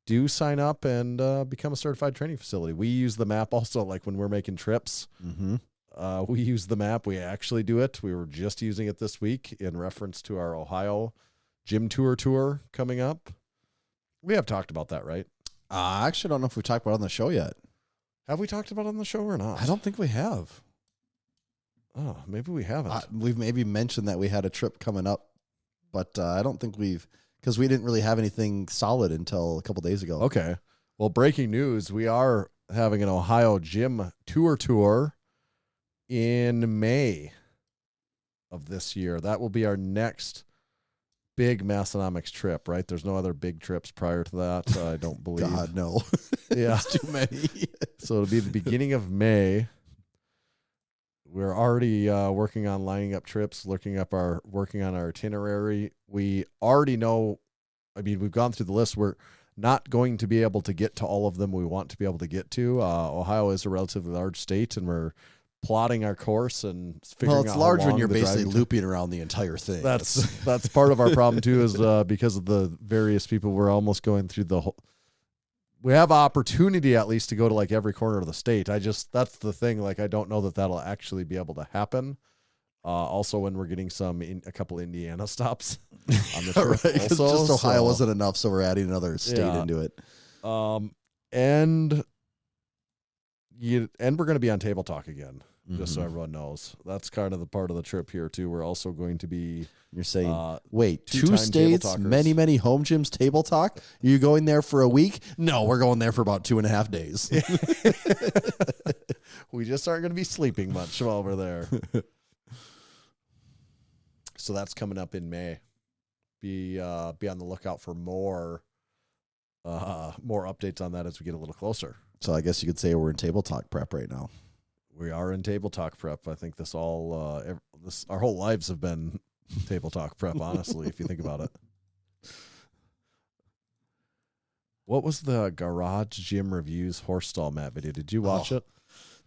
Do sign up and become a certified training facility. We use the map also, like when we're making trips. We use the map. We actually do it. We were just using it this week in reference to our Ohio gym tour coming up. We have talked about that, right? I actually don't know if we talked about it on the show yet. Have we talked about it on the show or not? I don't think we have. Oh, maybe we haven't. We've maybe mentioned that we had a trip coming up, but I don't think because we didn't really have anything solid until a couple days ago. Okay. Well, breaking news, we are having an Ohio gym tour in May of this year. That will be our next big Massenomics trip, right? There's no other big trips prior to that, I don't believe. God, no. Yeah. It's too many. So it'll be the beginning of May. We're already working on lining up trips, working on our itinerary. We already know, we've gone through the list. We're not going to be able to get to all of them we want to be able to get to. Ohio is a relatively large state, and we're plotting our course and figuring out. Well, it's large when you're the basically driving looping around the entire thing. That's part of our problem too, is because of the various people. We're almost going through the whole. We have opportunity at least to go to like every corner of the state. That's the thing. Like, I don't know that that'll actually be able to happen. Also, when we're getting a couple Indiana stops on the trip, right, just Ohio wasn't enough, so we're adding another state into it. And we're going to be on Table Talk again, just so everyone knows. That's kind of the part of the trip here too. We're also going to be. You're saying, wait, 2 two-time states, many home gyms, Table Talk? Are you going there for a week? No, we're going there for about 2.5 days. We just aren't going to be sleeping much while we're there. So that's coming up in May. Be on the lookout for more updates on that as we get a little closer. So I guess you could say we're in Table Talk prep right now. We are in Table Talk prep. I think our whole lives have been Table Talk prep, honestly, if you think about it. What was the Garage Gym Reviews horse stall mat video? Did you watch it?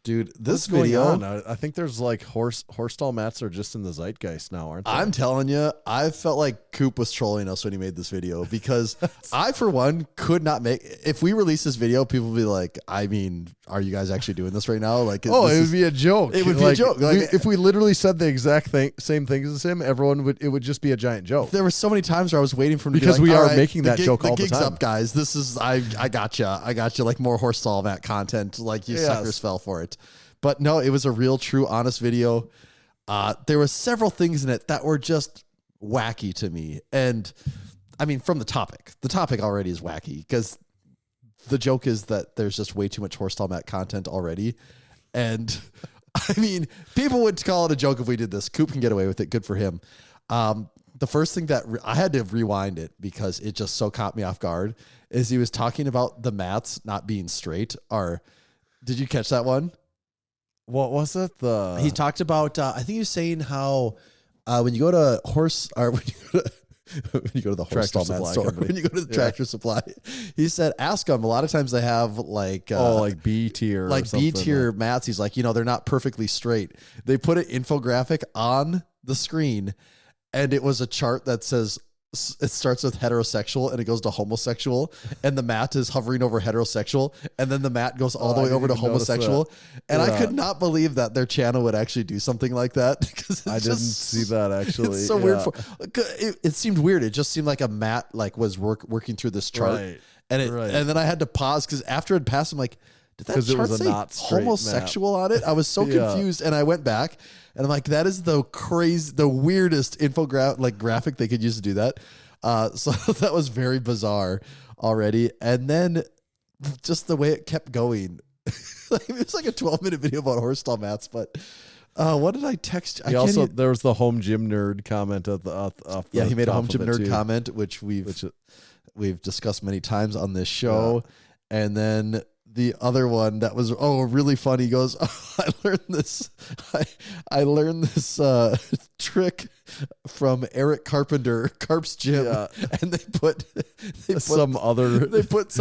Dude, this What's video. going on? I think there's like horse stall mats are just in the zeitgeist now, aren't they? I'm telling you, I felt like Coop was trolling us when he made this video because I, for one, could not make. If we release this video, people will be like, I mean, are you guys actually doing this right now? Like, it would be a joke. It would be a joke. If we literally said the exact same things as him, it would just be a giant joke. There were so many times where I was waiting for him because to be like, we are right, making that joke all the gig's time. Up, guys. This is I got you. Like more horse stall mat content. Like you suckers fell for it. But no, it was a real, true, honest video. There were several things in it that were just wacky to me. And I mean, from the topic already is wacky because the joke is that there's just way too much horse stall mat content already. And I mean, people would call it a joke if we did this. Coop can get away with it. Good for him. The first thing that I had to rewind it because it just so caught me off guard is he was talking about the mats not being straight. Did you catch that one? What was it? He talked about, I think he was saying how when you go to when you go to the horse stall mat store, when you go to the Tractor Supply, he said, ask them. A lot of times they have like B tier, mats. He's like, they're not perfectly straight. They put an infographic on the screen, and it was a chart that says it starts with heterosexual and it goes to homosexual, and the mat is hovering over heterosexual, and then the mat goes all the way over to homosexual. And I could not believe that their channel would actually do something like that. Because I didn't see that actually. It's so weird. It seemed weird. It just seemed like a mat was working through this chart, and then I had to pause because after it passed, I'm like, did that chart say homosexual on it? I was so confused, and I went back. And I'm like, that is the weirdest graphic they could use to do that. So that was very bizarre already. And then just the way it kept going. It was like a 12-minute video about horse stall mats. But what did I text? There was the home gym nerd comment at the he made a home gym nerd comment, which we've discussed many times on this show. Yeah. And then the other one that was really funny goes, I learned this trick from Eric Carpenter, Carp's Gym, and they put some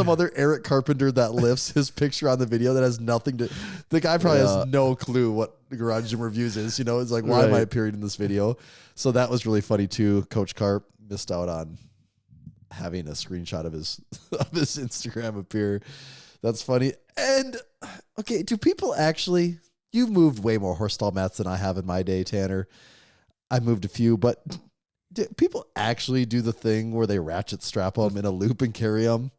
other Eric Carpenter that lifts his picture on the video that has nothing to. The guy probably has no clue what Garage Gym Reviews is. It's like, why am I appearing in this video? So that was really funny too. Coach Carp missed out on having a screenshot of his Instagram appear. That's funny. And, okay, do people actually... You've moved way more horse stall mats than I have in my day, Tanner. I moved a few, but do people actually do the thing where they ratchet strap them in a loop and carry them?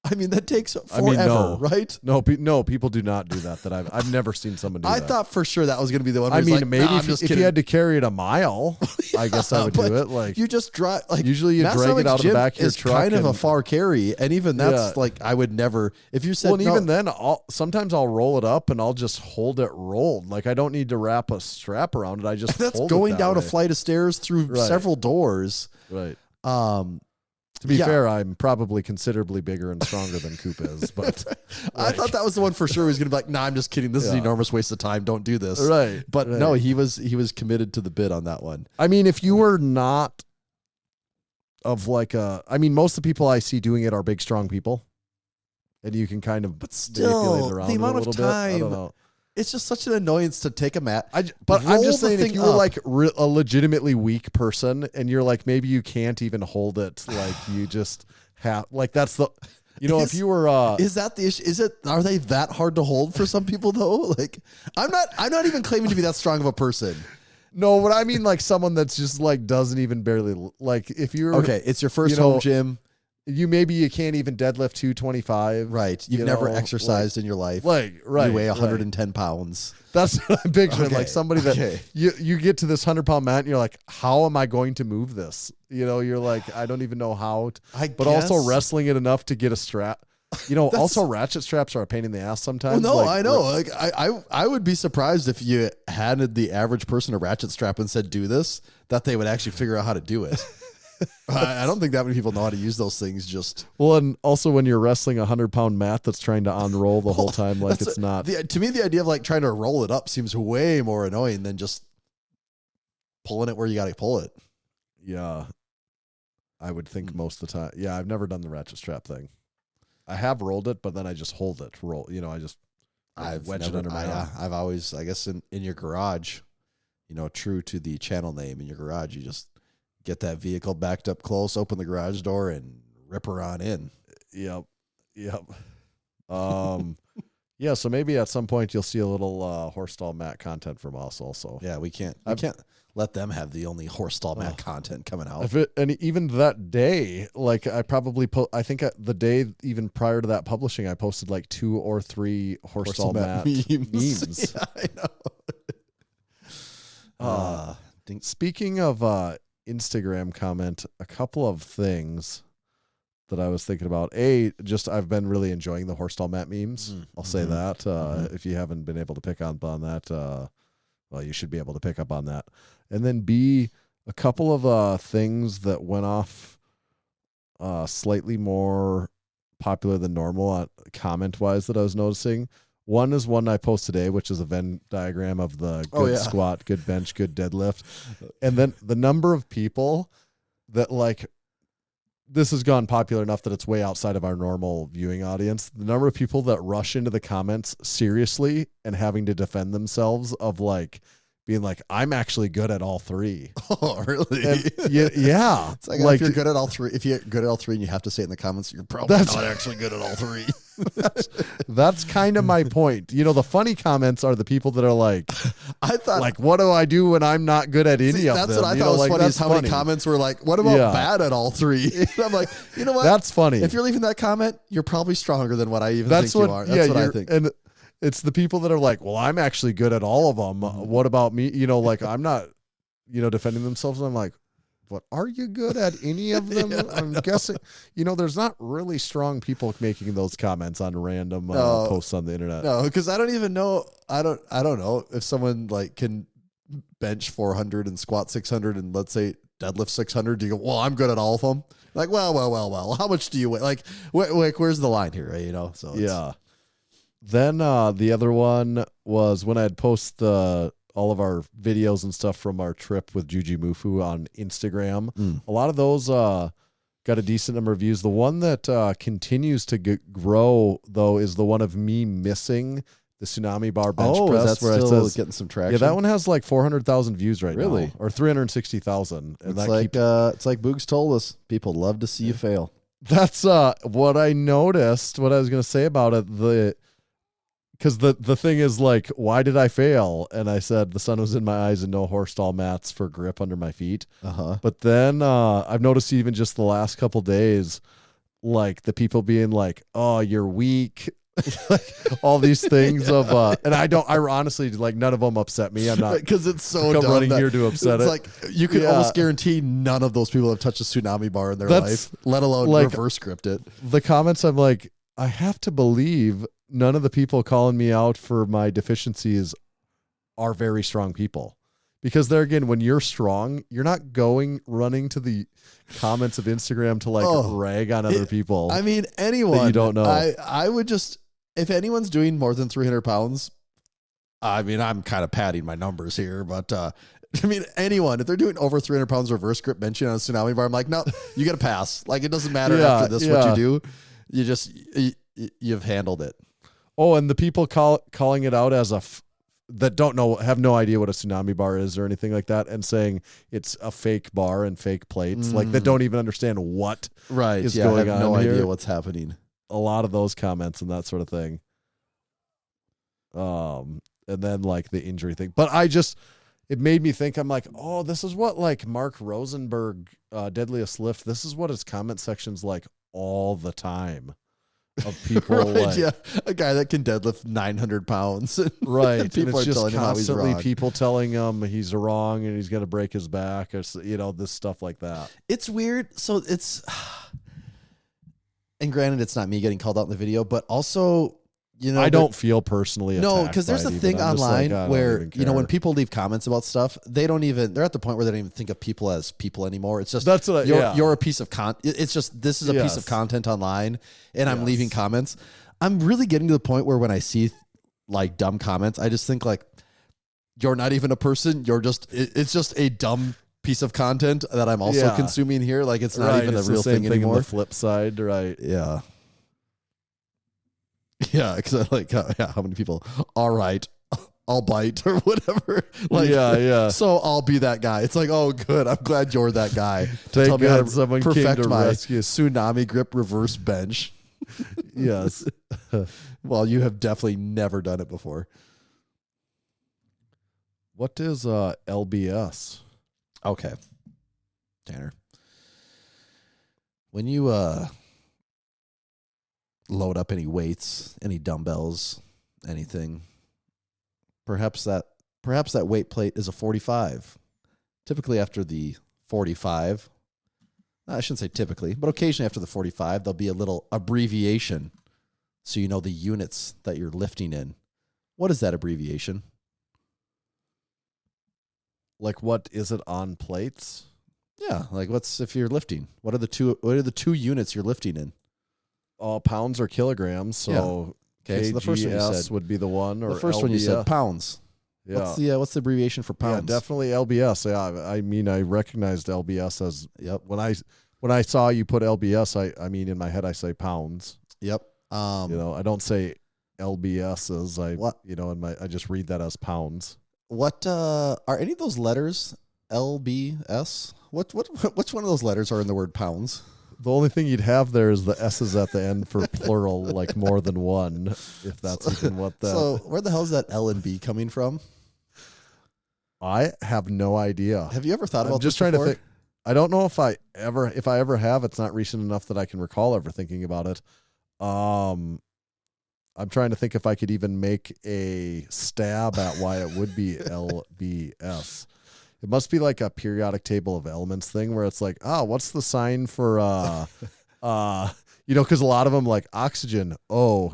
I mean, that takes forever, right? No, people do not do that. I've never seen someone do that. I thought for sure that was going to be the one. I mean, maybe if you had to carry it a mile, I guess I would do it. Like you just drive. Like usually you drag it out of the back of your truck. It's kind of a far carry, and even that's like I would never. If you said, well, and even then, sometimes I'll roll it up and I'll just hold it rolled. Like I don't need to wrap a strap around it. I just that's hold going it that down way. a flight of stairs through several doors. Right. To be fair, I'm probably considerably bigger and stronger than Coop is, but I thought that was the one for sure. He was going to be like, "Nah, I'm just kidding. This is an enormous waste of time. Don't do this." Right. But no, he was committed to the bid on that one. I mean, if you were not of most of the people I see doing it are big, strong people, and you can kind of manipulate it around the amount a little of time. bit. I don't know. It's just such an annoyance to take a mat. But I'm just saying, if you were like a legitimately weak person and you're like, maybe you can't even hold it, like you just have, like that's the, if you were, is that the issue? Are they that hard to hold for some people though? Like, I'm not even claiming to be that strong of a person. No, but I mean like someone that's just like doesn't even barely, like if you're, okay, it's your first home gym. You can't even deadlift 225. Right. You've never exercised in your life. Like, right. You weigh 110 pounds. That's what I'm picturing. Okay. Like somebody that you get to this 100-pound mat and you're like, how am I going to move this? You're like, I don't even know how. But also wrestling it enough to get a strap. Also ratchet straps are a pain in the ass sometimes. Well, no, I know. Like I would be surprised if you handed the average person a ratchet strap and said, do this, that they would actually figure out how to do it. I don't think that many people know how to use those things. Well, and also when you're wrestling a 100-pound mat that's trying to unroll the whole time, like it's not. To me, the idea of like trying to roll it up seems way more annoying than just pulling it where you got to pull it. Yeah, I would think most of the time. Yeah, I've never done the ratchet strap thing. I have rolled it, but then I just hold it. I've wedged it under my arm. I've always, I guess, in your garage, true to the channel name, in your garage, you just get that vehicle backed up close, open the garage door, and rip her on in. Yep. Yeah, so maybe at some point you'll see a little horse stall mat content from us also. Yeah, we can't let them have the only horse stall mat content coming out. And even that day, like I probably I think the day even prior to that publishing, I posted like 2 or 3 horse stall mat memes. Yeah, I know. Speaking of Instagram comment, a couple of things that I was thinking about. I've been really enjoying the horse stall mat memes. I'll say that. If you haven't been able to pick up on that, well, you should be able to pick up on that. And then B, a couple of things that went off slightly more popular than normal comment-wise that I was noticing. One is one I post today, which is a Venn diagram of the good squat, good bench, good deadlift. And then the number of people that like, this has gone popular enough that it's way outside of our normal viewing audience. The number of people that rush into the comments seriously and having to defend themselves of like being like, I'm actually good at all 3. Oh, really? Yeah. It's like if you're good at all 3, if you're good at all 3 and you have to say it in the comments, you're probably not actually good at all 3. That's kind of my point. You know, the funny comments are the people that are like, I thought, like, what do I do when I'm not good at any of them? That's what I thought was funny is how many comments were like, what about bad at all 3? And I'm like, you know what? That's funny. If you're leaving that comment, you're probably stronger than what I even think you are. That's what I think. And it's the people that are like, well, I'm actually good at all of them. What about me? You know, like I'm not, defending themselves. I'm like, but are you good at any of them? I'm guessing, there's not really strong people making those comments on random posts on the internet. No, because I don't even know. I don't know if someone like can bench 400 and squat 600 and let's say deadlift 600. Do you go, well, I'm good at all of them? Like, well. How much do you weigh? Like, where's the line here? Right? So yeah. Then the other one was when I had posted all of our videos and stuff from our trip with Juji Mufu on Instagram. A lot of those got a decent number of views. The one that continues to grow, though, is the one of me missing the tsunami bar bench press. That's where still getting some traction. Yeah, that one has like 400,000 views right really? now, or 360,000. It's like Boogs told us, people love to see you fail. That's what I noticed. What I was going to say about it, because the thing is like, why did I fail? And I said the sun was in my eyes and no horse stall mats for grip under my feet. But then I've noticed even just the last couple days, like the people being like, oh, you're weak. Like all these things of and I honestly, like, none of them upset me. I'm not, because it's so dumb running here to upset it's it. Like you could almost guarantee none of those people have touched a tsunami bar in their life, let alone like, reverse script it. The comments, I'm like, I have to believe none of the people calling me out for my deficiencies are very strong people, because there again, when you're strong, you're not running to the comments of Instagram to like rag on other people. I mean, anyone that you don't know. I would just, if anyone's doing more than 300 pounds, I mean, I'm kind of padding my numbers here, but I mean, anyone, if they're doing over 300 pounds reverse grip benching on a tsunami bar, I'm like, no, you got to pass. Like, it doesn't matter after this what you do. You've handled it. Oh, and the people calling it out as that don't know, have no idea what a tsunami bar is or anything like that, and saying it's a fake bar and fake plates, like that don't even understand what is going on. No here. idea what's happening. A lot of those comments and that sort of thing. And then like the injury thing, but it made me think. I'm like, oh, this is what like Mark Rosenberg, Deadliest Lift. This is what his comment section's like all the time. Of people, a guy that can deadlift 900 pounds, right? People and it's are just telling constantly him how he's wrong. People telling him he's wrong and he's going to break his back, or this stuff like that. It's weird. So it's, and granted, it's not me getting called out in the video, but also, I don't feel personally no, because there's a thing online where when people leave comments about stuff, they're at the point where they don't even think of people as people anymore. It's just you're a piece of it's just this is a piece of content online, and I'm leaving comments. I'm really getting to the point where when I see like dumb comments, I just think like, you're not even a person. It's just a dumb piece of content that I'm also consuming here. Like, it's not even a real thing anymore. On the flip side, right? Yeah. Yeah, because I like how many people. All right, I'll bite or whatever. Like, yeah. So I'll be that guy. It's like, oh, good. I'm glad you're that guy. To Thank tell me how God to someone came perfect to my rescue. tsunami grip reverse bench. Yes. Well, you have definitely never done it before. What is LBS? Okay. Tanner. When you load up any weights, any dumbbells, anything, perhaps that weight plate is a 45. Typically after the 45, I shouldn't say typically, but occasionally after the 45, there'll be a little abbreviation so you know the units that you're lifting in. What is that abbreviation? Like, what is it on plates? Yeah, like what's if you're lifting? What are the two units you're lifting in? Pounds or kilograms. So, Okay, so the first one you KGS said would be the one, or the first LBS. one you said pounds. Yeah. What's the abbreviation for pounds? Yeah, definitely LBS. Yeah, I mean, I recognized LBS as when I saw you put LBS. I mean, in my head, I say pounds. Yep. I don't say LBSs. I just read that as pounds. What are any of those letters LBS? Which one of those letters are in the word pounds? The only thing you'd have there is the S's at the end for plural, like more than one, if that's even what that. So where the hell is that L and B coming from? I have no idea. Have you ever thought about I'm just this trying before? to think. I don't know if I ever have. It's not recent enough that I can recall ever thinking about it. I'm trying to think if I could even make a stab at why it would be LBS. It must be like a periodic table of elements thing where it's like, what's the sign for, because a lot of them like oxygen,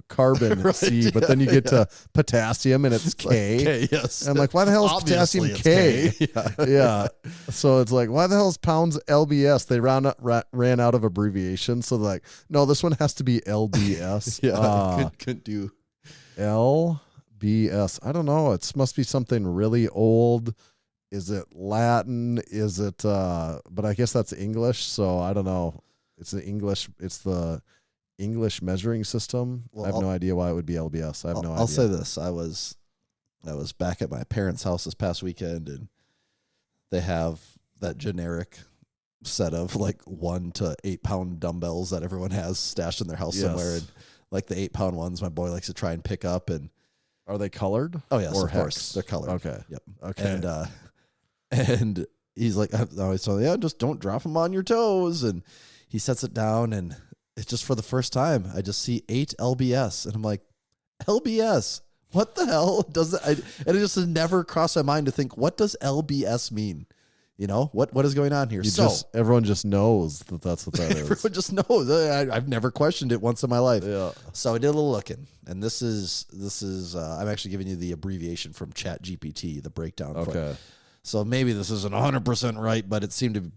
carbon, Right, C, but then you get to potassium and it's K. K, yes. And I'm like, why the hell is Obviously potassium it's K? K. Yeah. So it's like, why the hell is pounds LBS? They ran out of abbreviation. So they're like, no, this one has to be LBS. Yeah, couldn't do. LBS. I don't know. It must be something really old. Is it Latin? Is it, but I guess that's English. So I don't know. It's the English measuring system. Well, I have no idea why it would be LBS. I have no idea. I'll say this. I was back at my parents' house this past weekend, and they have that generic set of like 1 to 8 pound dumbbells that everyone has stashed in their house somewhere. And like the 8 pound ones, my boy likes to try and pick up. And are they colored? oh yes, or of hex? course they're colored. Okay. Yep. Okay. And he's like, I always tell him, yeah, just don't drop them on your toes. And he sets it down, and it's just for the first time I just see 8 LBS, and I'm like, LBS, what the hell does it? And it just has never crossed my mind to think, what does LBS mean? You know, what is going on here? Everyone just knows that that's what that is. Everyone just knows. I've never questioned it once in my life. Yeah. So I did a little looking, and this is I'm actually giving you the abbreviation from ChatGPT, the breakdown. Okay. So maybe this isn't 100% right, but it seemed to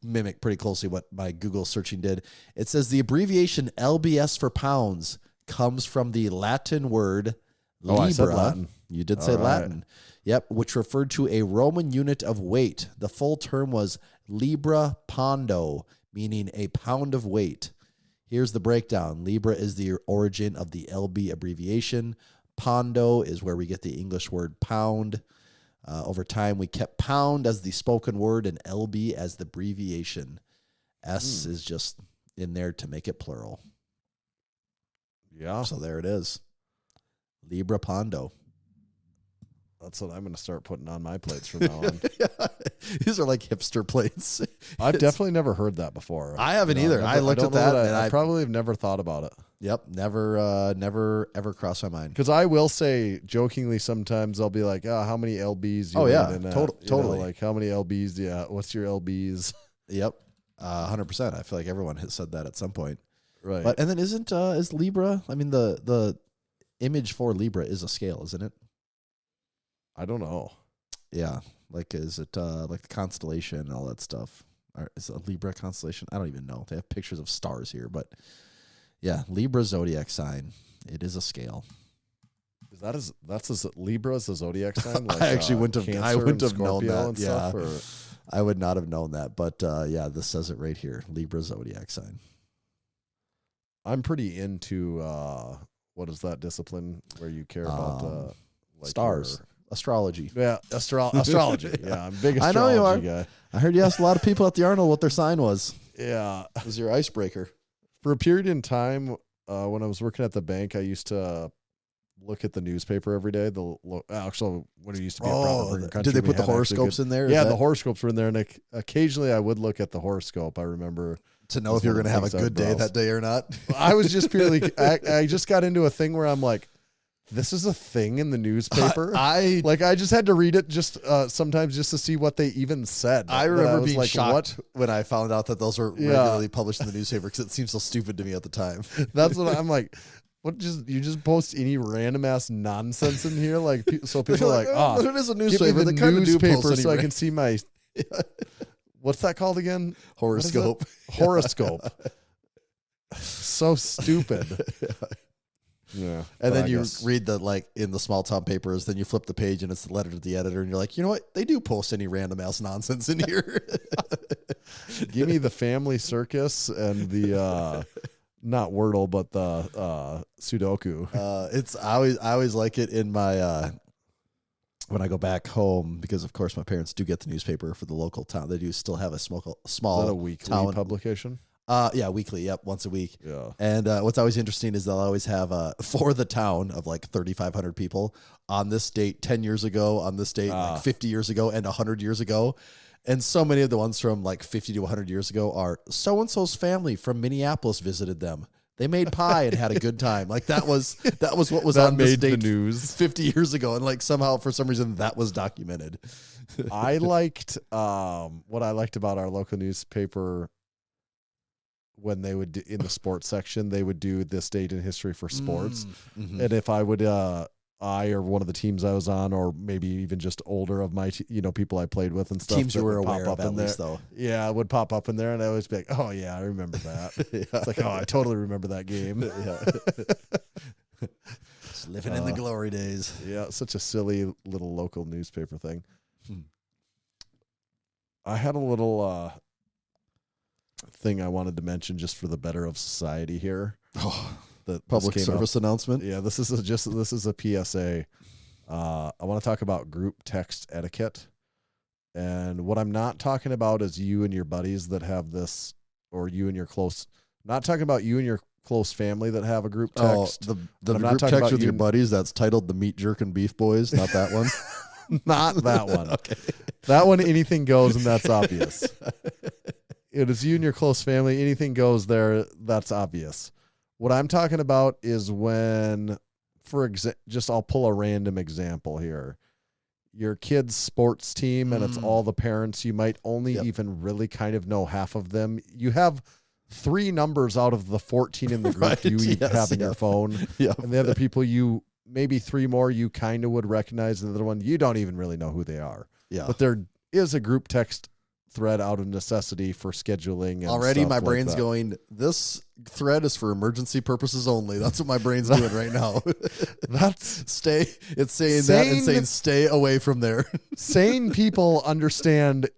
mimic pretty closely what my Google searching did. It says the abbreviation LBS for pounds comes from the Latin word libra. I said Latin. You did say All right. Latin. Yep, which referred to a Roman unit of weight. The full term was libra pondo, meaning a pound of weight. Here's the breakdown. Libra is the origin of the LB abbreviation. Pondo is where we get the English word pound. Over time, we kept pound as the spoken word and LB as the abbreviation. S is just in there to make it plural. Yeah. So there it is. Libra pondo. That's what I'm going to start putting on my plates from now on. These are like hipster plates. I've definitely never heard that before. I haven't either. I looked don't at know that, and I probably have never thought about it. Yep, never ever crossed my mind. Because I will say jokingly sometimes I'll be like, how many LBs do you yeah, need in that? totally. Like how many LBs do you have? What's your LBs? Yep, 100%. I feel like everyone has said that at some point. Right. But and then is Libra? I mean the image for Libra is a scale, isn't it? I don't know. Yeah. Like, is it like the constellation and all that stuff? Or is it a Libra constellation? I don't even know. They have pictures of stars here, but yeah, Libra zodiac sign. It is a scale. Libra is a zodiac sign? Like, I actually wouldn't have known that. And Yeah. stuff, I would not have known that. But yeah, this says it right here. Libra zodiac sign. I'm pretty into what is that discipline where you care about like stars. Astrology. Yeah, astrology. Yeah, I'm a big I astrology know you are. guy. I heard you asked a lot of people at the Arnold what their sign was. Yeah. It was your icebreaker. For a period in time, when I was working at the bank, I used to look at the newspaper every day. Actually, when it used to be a proper country, did they we put the had actually horoscopes in there? Yeah, the horoscopes were in there, and occasionally I would look at the horoscope. I remember to know if you were going to have a good day that day or not. I was just purely. I just got into a thing where I'm like, this is a thing in the newspaper. I just had to read it just sometimes just to see what they even said. I remember being like, shocked when I found out that those were regularly published in the newspaper because it seemed so stupid to me at the time. That's what I'm like. What you just post any random ass nonsense in here? Like, so people are like, oh, it is a newspaper. Give me the newspaper so I can see my. What's that called again? Horoscope. Horoscope. So stupid. Yeah. And then you read in the small town papers, then you flip the page and it's the letter to the editor and you're like, you know what? They do post any random ass nonsense in here. Give me the family circus and the not Wordle, but the Sudoku. I always like it in my when I go back home, because of course my parents do get the newspaper for the local town. They do still have a small Is that a weekly publication? Yeah, weekly. Yep, once a week. Yeah. And what's always interesting is they'll always have for the town of like 3,500 people on this date 10 years ago, on this date like 50 years ago, and 100 years ago. And so many of the ones from like 50 to 100 years ago are so-and-so's family from Minneapolis visited them. They made pie and had a good time. Like that was what was on this date the news 50 years ago. And like somehow for some reason that was documented. I liked what I liked about our local newspaper when they would do, in the sports section, they would do this date in history for sports. Mm-hmm. And if I would I or one of the teams I was on, or maybe even just older of my people I played with and stuff, teams you were aware of at least though. Yeah, it would pop up in there and I always be like, oh yeah, I remember that. Yeah. It's like, oh, I totally remember that game. Yeah. Just living in the glory days. Yeah, such a silly little local newspaper thing. I had a little thing I wanted to mention just for the better of society here. Oh, the public service announcement. Yeah, this is a PSA. I want to talk about group text etiquette. And what I'm not talking about is you and your buddies that have this, or you and your not talking about you and your close family that have a group text. Oh, the group text with your buddies that's titled the Meat Jerkin' Beef Boys, not that one? Not that one. Okay. That one, anything goes, and that's obvious. It is you and your close family. Anything goes there, that's obvious. What I'm talking about is when, I'll pull a random example here. Your kid's sports team, and it's all the parents. You might only even really kind of know half of them. You have 3 numbers out of the 14 in the group Right, you yes, have in yeah. your phone. Yeah. And the other people maybe 3 more you kind of would recognize, and the other one you don't even really know who they are. Yeah. But there is a group text thread out of necessity for scheduling. And already my stuff brain's like that. going, this thread is for emergency purposes only. That's what my brain's doing right now. It's saying stay away from there. Sane people understand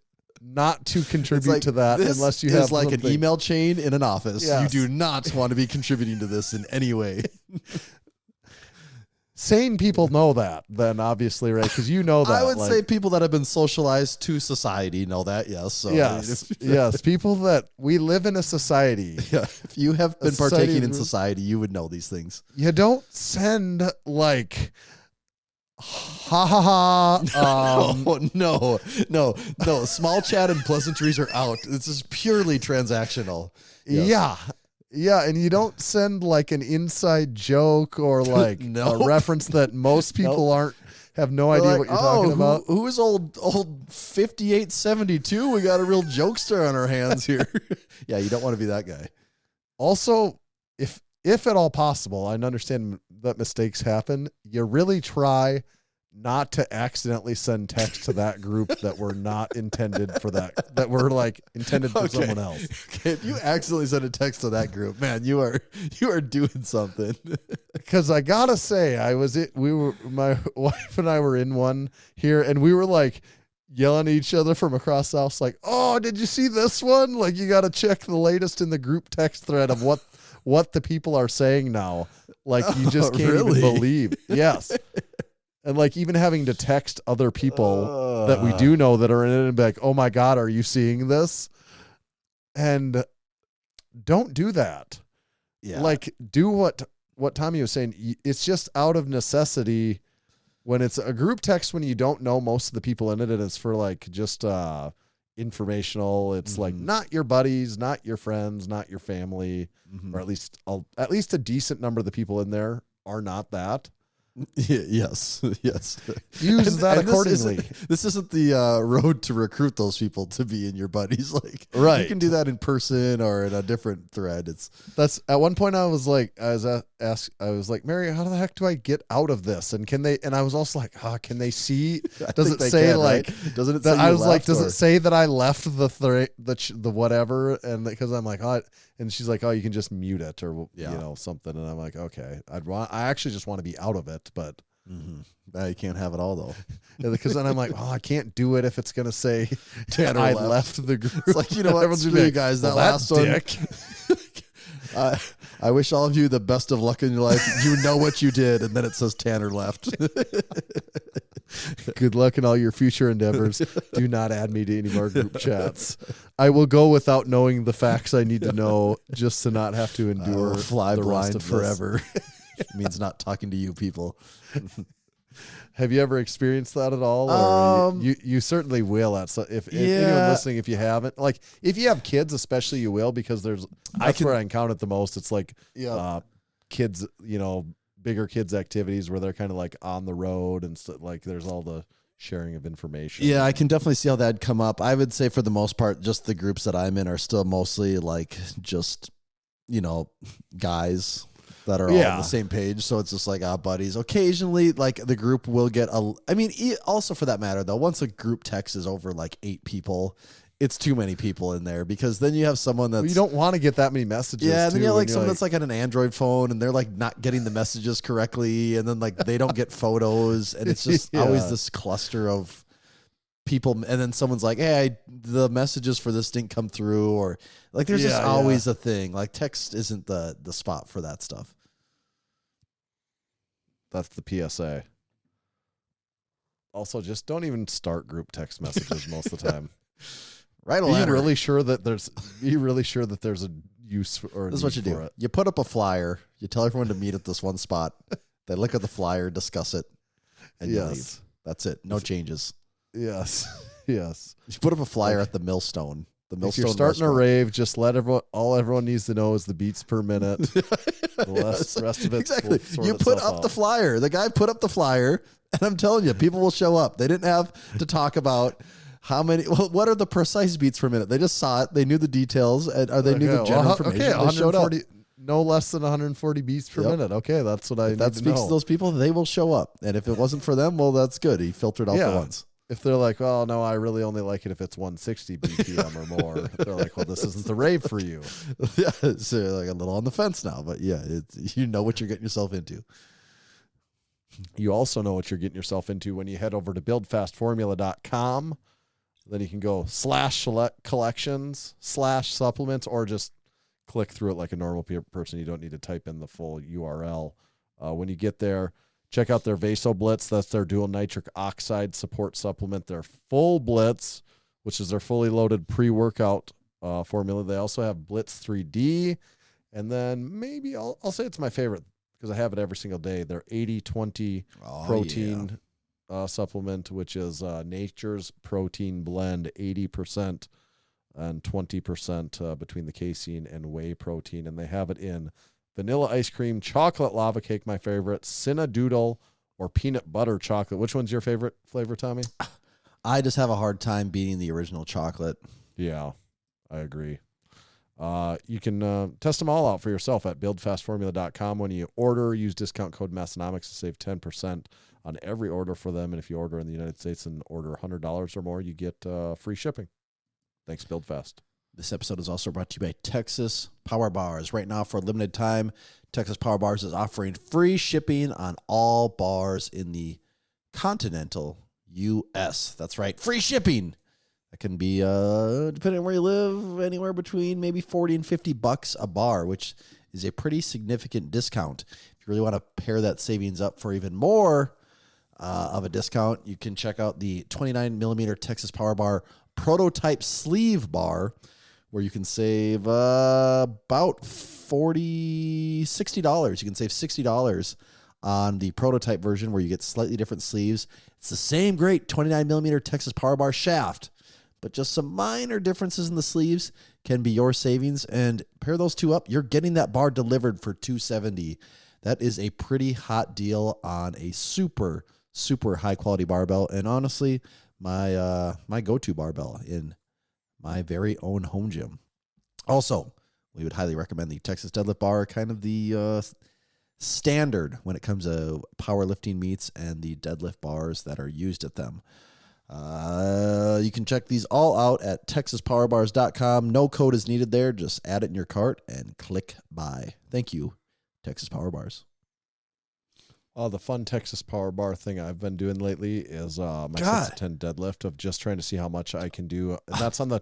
not to contribute to that unless you have like something. an email chain in an office. Yes. You do not want to be contributing to this in any way. Sane people know that, then obviously, right? Because you know that. I would say people that have been socialized to society know that, yes. So, yes. People that we live in a society. Yeah, if you have been partaking in society, you would know these things. You don't send like, ha ha ha. No. Small chat and pleasantries are out. This is purely transactional. Yes. Yeah, and you don't send like an inside joke or like a reference that most people have no idea what you're talking about. Who is old 5872? We got a real jokester on our hands here. Yeah, you don't want to be that guy. Also, if at all possible, I understand that mistakes happen. You really try not to accidentally send text to that group that were not intended for that were like intended for someone else. Okay, if you accidentally send a text to that group, man, you are doing something. Because I gotta say, my wife and I were in one here, and we were like yelling at each other from across the house, like, "Oh, did you see this one? Like, you got to check the latest in the group text thread of what the people are saying now. Like, you just can't even believe." Yes. And like even having to text other people that we do know that are in it and be like, oh my God, are you seeing this? And don't do that. Yeah. Like do what Tommy was saying. It's just out of necessity when it's a group text when you don't know most of the people in it and it's for like just informational. It's like not your buddies, not your friends, not your family, or at least a decent number of the people in there are not that. Yes. Use that accordingly. This isn't the road to recruit those people to be in your buddies. Like, right. You can do that in person or in a different thread. That's at one point I was like, I was like, Mary, how the heck do I get out of this? And I was also like, can they see? Does it say like, right? Doesn't it say I was like, does or? it say that I left the whatever? And because I'm like, and she's like, you can just mute it or something. And I'm like, okay, I actually just want to be out of it, but you can't have it all though. Because then I'm like, I can't do it if it's gonna say Tanner I left the group. It's like, you know what, screw you guys, that last dick. one. I wish all of you the best of luck in your life. You know what you did, and then it says Tanner left. Good luck in all your future endeavors. Do not add me to any more group chats. I will go without knowing the facts I need to know just to not have to endure fly the rest blind of forever. It means not talking to you people. Have you ever experienced that at all? Or you certainly will. If anyone listening, if you haven't, like if you have kids, especially, you will, because that's where I encounter it the most. It's like kids, bigger kids activities where they're kind of like on the road and like there's all the sharing of information. Yeah, I can definitely see how that'd come up. I would say for the most part, just the groups that I'm in are still mostly like just guys that are all on the same page. So it's just like buddies. Occasionally, like the group will get also for that matter though, once a group text is over like 8 people, it's too many people in there, because then you have someone that's... you don't want to get that many messages. Yeah, and then you have like someone that's like on an Android phone and they're like not getting the messages correctly, and then like they don't get photos, and it's just always this cluster of people, and then someone's like, hey, the messages for this didn't come through, or like there's just always a thing. Like text isn't the spot for that stuff. That's the PSA. Also, just don't even start group text messages most of the time. Write a letter. Be really sure that there's a use or this is what you do. You put up a flyer. You tell everyone to meet at this one spot. They look at the flyer, discuss it, and you leave. That's it. No changes. Yes. You put up a flyer at the Millstone. If you're starting a rave, just let everyone needs to know is the beats per minute. The rest of it. Exactly. You put up the flyer. The guy put up the flyer, and I'm telling you, people will show up. They didn't have to talk about how many. Well, what are the precise beats per minute? They just saw it. They knew the details, and they knew the general information. Okay, they showed up. No less than 140 beats per minute. Okay, that's what I need to know. That speaks to those people. They will show up, and if it wasn't for them, well, that's good. He filtered out the ones. If they're like, well, no, I really only like it if it's 160 BPM or more. They're like, well, this isn't the rave for you. Yeah, so like a little on the fence now, but yeah, you know what you're getting yourself into. You also know what you're getting yourself into when you head over to buildfastformula.com. Then you can go /collections /supplements, or just click through it like a normal person. You don't need to type in the full URL. When you get there, check out their Vaso Blitz. That's their dual nitric oxide support supplement. Their Full Blitz, which is their fully loaded pre-workout formula. They also have Blitz 3D. And then maybe I'll say it's my favorite because I have it every single day. Their 80-20 protein supplement, which is Nature's Protein Blend, 80% and 20% between the casein and whey protein. And they have it in vanilla ice cream, chocolate lava cake, my favorite, Cinnadoodle, or peanut butter chocolate. Which one's your favorite flavor, Tommy? I just have a hard time beating the original chocolate. Yeah, I agree. You can test them all out for yourself at buildfastformula.com. When you order, use discount code Massenomics to save 10% on every order for them. And if you order in the United States and order $100 or more, you get free shipping. Thanks, BuildFast. This episode is also brought to you by Texas Power Bars. Right now, for a limited time, Texas Power Bars is offering free shipping on all bars in the continental U.S. That's right, free shipping. That can be, depending on where you live, anywhere between maybe $40 and $50 a bar, which is a pretty significant discount. If you really want to pair that savings up for even more, of a discount. You can check out the 29 millimeter Texas Power Bar prototype sleeve bar, where you can save about $60. You can save $60 on the prototype version, where you get slightly different sleeves. It's the same great 29 millimeter Texas Power Bar shaft, but just some minor differences in the sleeves can be your savings. And pair those two up, you're getting that bar delivered for $270. That is a pretty hot deal on a super, super high quality barbell. And honestly, my go-to barbell in my very own home gym. Also, we would highly recommend the Texas deadlift bar, kind of the standard when it comes to powerlifting meets and the deadlift bars that are used at them. You can check these all out at texaspowerbars.com. No code is needed there. Just add it in your cart and click buy. Thank you, Texas Power Bars. The fun Texas Power Bar thing I've been doing lately is my 6 to 10 deadlift of just trying to see how much I can do. And that's on a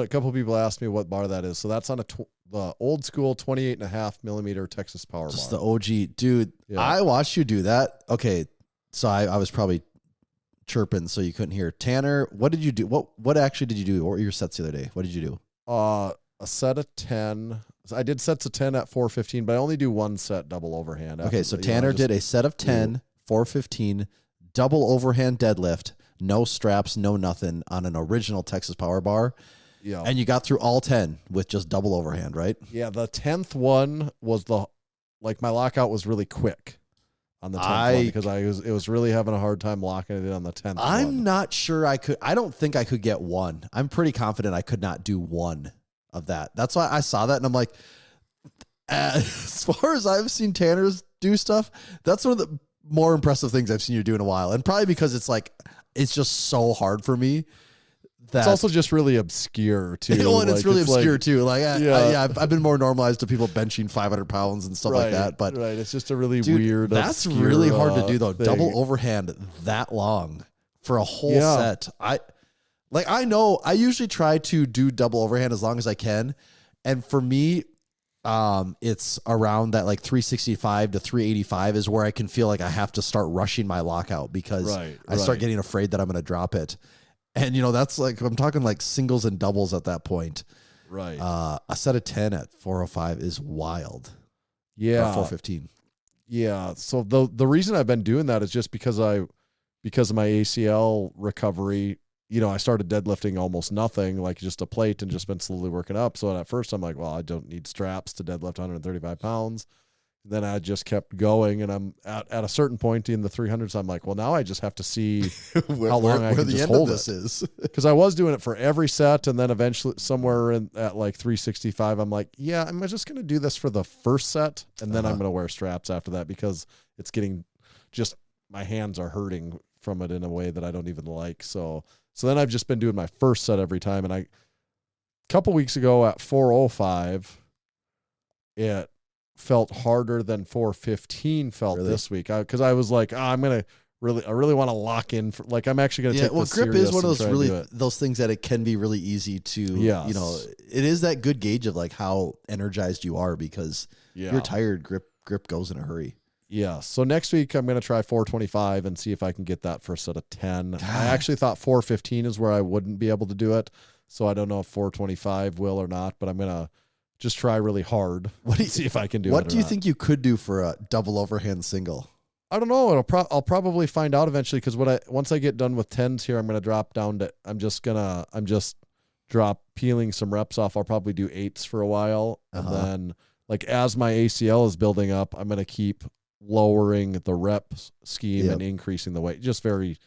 couple people asked me what bar that is. So that's on the old school 28.5 millimeter Texas Power Just Bar. the OG. Dude, yeah. I watched you do that. Okay, so I was probably chirping so you couldn't hear. Tanner, what did you do? What actually did you do? What were your sets the other day? What did you do? A set of 10. I did sets of 10 at 415, but I only do one set double overhand. Okay, so Tanner did a set of 10, 415, double overhand deadlift, no straps, no nothing, on an original Texas Power Bar. Yeah. And you got through all 10 with just double overhand, right? Yeah, the 10th one was my lockout was really quick on the 10th one because it was really having a hard time locking it in on the 10th I'm not sure I don't think I could get one. I'm pretty confident I could not do one of that. That's why I saw that and I'm like, as far as I've seen Tanner's do stuff, that's one of the more impressive things I've seen you do in a while. And probably because it's just so hard for me. It's also just really obscure too. And it's really obscure too. I've been more normalized to people benching 500 pounds and stuff like that. But it's just a really weird. That's obscure, really hard to do though. Thing. Double overhand that long for a whole set. I know I usually try to do double overhand as long as I can. And for me, it's around that 365 to 385 is where I can feel like I have to start rushing my lockout because I start getting afraid that I'm going to drop it. And that's I'm talking singles and doubles at that point. Right. A set of 10 at 405 is wild. Yeah. Or 415. Yeah. So the reason I've been doing that is just because of my ACL recovery. I started deadlifting almost nothing, just a plate, and just been slowly working up. So at first I'm like, well, I don't need straps to deadlift 135 pounds. Then I just kept going, and I'm at a certain point in the 300s. I'm like, well, now I just have to see how long I can just hold it. Because I was doing it for every set, and then eventually somewhere at 365, I'm like, yeah, I'm just going to do this for the first set, and then I'm going to wear straps after that because it's getting my hands are hurting from it in a way that I don't even like. So then I've just been doing my first set every time, and a couple weeks ago at 405, it felt harder than 415 felt this week because I was like, I really want to lock in for I'm actually going to take this grip serious is one of those things that it can be really easy to it is that good gauge of how energized you are because you're tired. Grip goes in a hurry. Yeah. So next week I'm going to try 425 and see if I can get that for a set of 10. I actually thought 415 is where I wouldn't be able to do it. So I don't know if 425 will or not, but I'm going to just try really hard. See if I can do it. What do you think you could do for a double overhand single? I don't know. I'll probably find out eventually because once I get done with 10s here, I'm going to drop down to I'm just drop peeling some reps off. I'll probably do 8s for a while, and then as my ACL is building up, I'm going to keep lowering the rep scheme and increasing the weight. Just very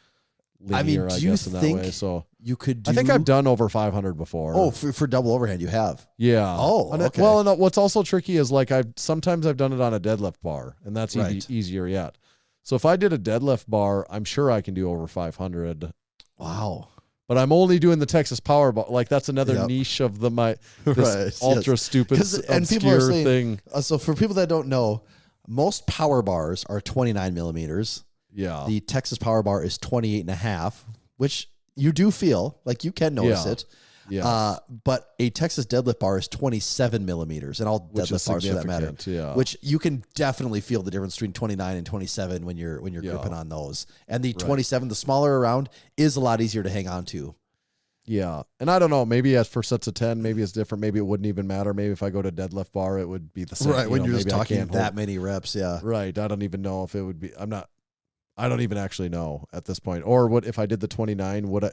linear, I guess, in that way. So you could do... I think I've done over 500 before. Oh, for double overhand you have? Yeah. Oh, okay. Well, and what's also tricky is sometimes I've done it on a deadlift bar, and that's easier yet. So if I did a deadlift bar, I'm sure I can do over 500. Wow. But I'm only doing the Texas Power Bar. That's another niche of this ultra stupid and people are saying, thing. So for people that don't know, most power bars are 29 millimeters. Yeah. The Texas Power Bar is 28.5, which you do feel you can notice it. Yes. But a Texas deadlift bar is 27 millimeters, and all Which is deadlift bars for that matter. significant, yeah. Which you can definitely feel the difference between 29 and 27 when you're gripping on those. And the 27, the smaller around, is a lot easier to hang on to. Yeah. And I don't know, maybe as for sets of 10, maybe it's different. Maybe it wouldn't even matter. Maybe if I go to deadlift bar, it would be the same. Right, when you're just maybe talking that many reps, yeah. Right. I don't even know if it would be, I don't even actually know at this point. Or what if I did the 29, would I,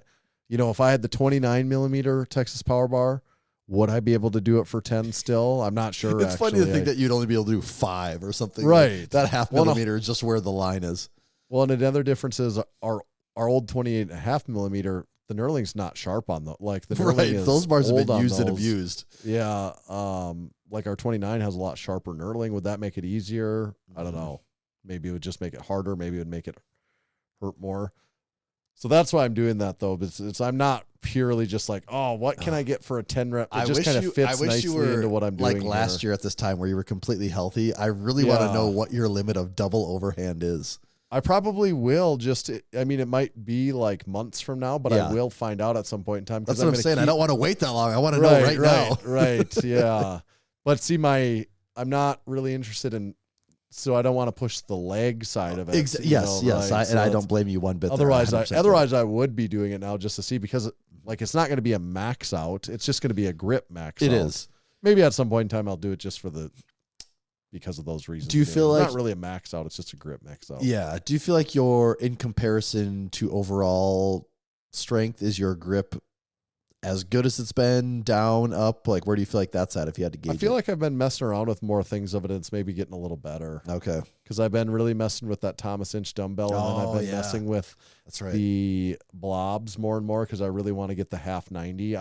if I had the 29 millimeter Texas power bar, would I be able to do it for 10 still? I'm not sure. It's funny to think that you'd only be able to do 5 or something. Right. That half millimeter is just where the line is. Well, and another difference is our old 28.5 millimeter, the knurling's not sharp on the knurling is those bars have old been used on and those. abused. Yeah. Like our 29 has a lot sharper knurling. Would that make it easier? I don't know. Maybe it would just make it harder. Maybe it would make it hurt more. So that's why I'm doing that though. But I'm not purely just like, oh, what can I get for a 10 rep? It just kind of fits nicely into what I'm doing. Like last year at this time where you were completely healthy. I really want to know what your limit of double overhand is. I probably will it might be like months from now, but I will find out at some point in time. That's what I'm saying. I don't want to wait that long. I want to know right now. Right. Yeah. But see, I'm not really interested in, so I don't want to push the leg side of it. Yes. I don't blame you one bit. Otherwise I would be doing it now just to see, because it's not going to be a max out. It's just going to be a grip max out. It is. Maybe at some point in time I'll do it just because of those reasons. Do you feel like not really a max out? It's just a grip max out. Yeah. Do you feel like in comparison to overall strength, is your grip as good as it's been, down, up? Like, where do you feel like that's at if you had to gauge it? I feel like I've been messing around with more things of it, and it's maybe getting a little better. Okay. Because I've been really messing with that Thomas Inch dumbbell, and then I've been messing with the blobs more and more because I really want to get the half 90.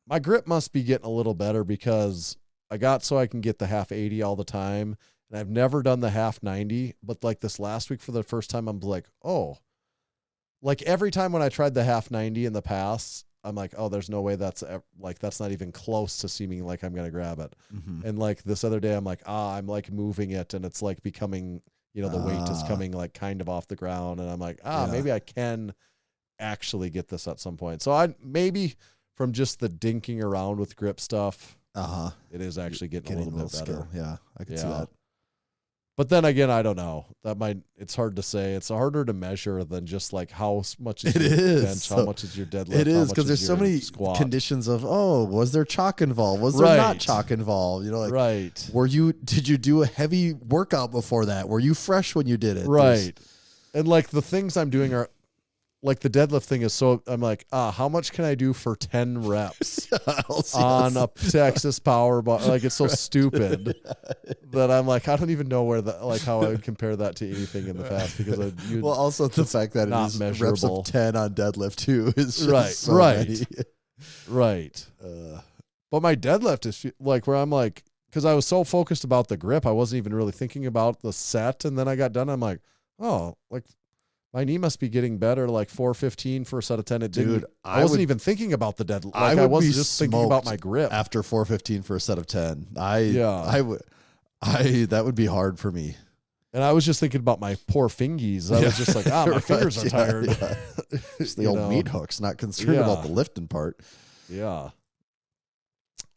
My grip must be getting a little better because I got so I can get the half 80 all the time, and I've never done the half 90, but like this last week for the first time, I'm like, oh, like every time when I tried the half 90 in the past, I'm like, oh, there's no way that's not even close to seeming like I'm going to grab it. Mm-hmm. And like this other day, I'm like, I'm like moving it, and it's like becoming, the weight is coming like kind of off the ground. And I'm like, maybe I can actually get this at some point. So maybe from just the dinking around with grip stuff, it is actually getting a little bit better. Skill. Yeah, I can see that. But then again, I don't know. It's hard to say. It's harder to measure than just like how much is your bench, how much is your deadlift. It is, because there's so many conditions of, was there chalk involved? Was there not chalk involved? Right. Did you do a heavy workout before that? Were you fresh when you did it? Right. And like the things I'm doing are, like the deadlift thing is so, I'm like, how much can I do for 10 reps on a Texas power bar? Like, it's so stupid that I'm like, I don't even know how I would compare that to anything in the past, because also the fact that it is reps of 10 on deadlift too is just right. But my deadlift is like where I'm like, because I was so focused about the grip, I wasn't even really thinking about the set. And then I got done, I'm like, oh, like, my knee must be getting better, like 415 for a set of 10. I wasn't even thinking about the deadlift. I was just thinking about my grip. After 415 for a set of 10. That would be hard for me. And I was just thinking about my poor fingies. I was just like, my fingers are tired. Yeah. Just the old meat hooks, not concerned about the lifting part. Yeah.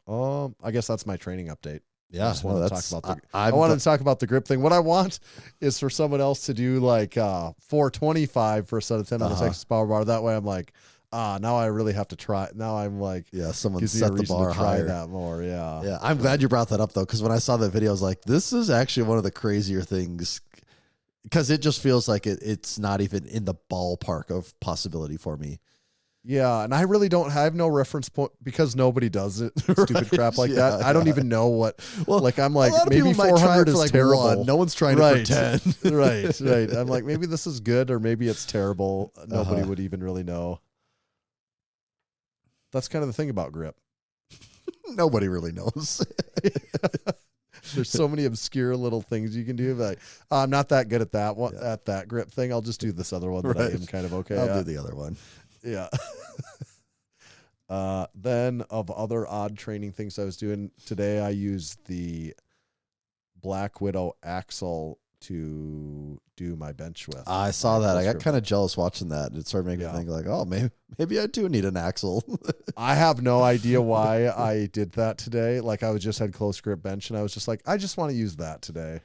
I guess that's my training update. Yeah, I wanted to talk about the grip thing. What I want is for someone else to do like 425 for a set of 10 on the Texas power bar. That way I'm like, now I really have to try. Now I'm like, someone set the bar higher. That more. Yeah. I'm glad you brought that up though, because when I saw that video, I was like, this is actually one of the crazier things, because it just feels like it's not even in the ballpark of possibility for me. Yeah, and I really don't have no reference point because nobody does it. Stupid crap like that. I don't even know what. I'm like, maybe 400 is terrible. 1. No one's trying it for 10. Right. I'm like, maybe this is good, or maybe it's terrible. Nobody would even really know. That's kind of the thing about grip. Nobody really knows. There's so many obscure little things you can do. Like, I'm not that good at that one, at that grip thing. I'll just do this other one that I am kind of okay at. I'll do the other one. Yeah. Then of other odd training things I was doing today, I used the Black Widow axle to do my bench with. I saw that. I got kind of jealous watching that. It started making me think like, oh, maybe I do need an axle. I have no idea why I did that today. Like I just had close grip bench and I was just like, I just want to use that today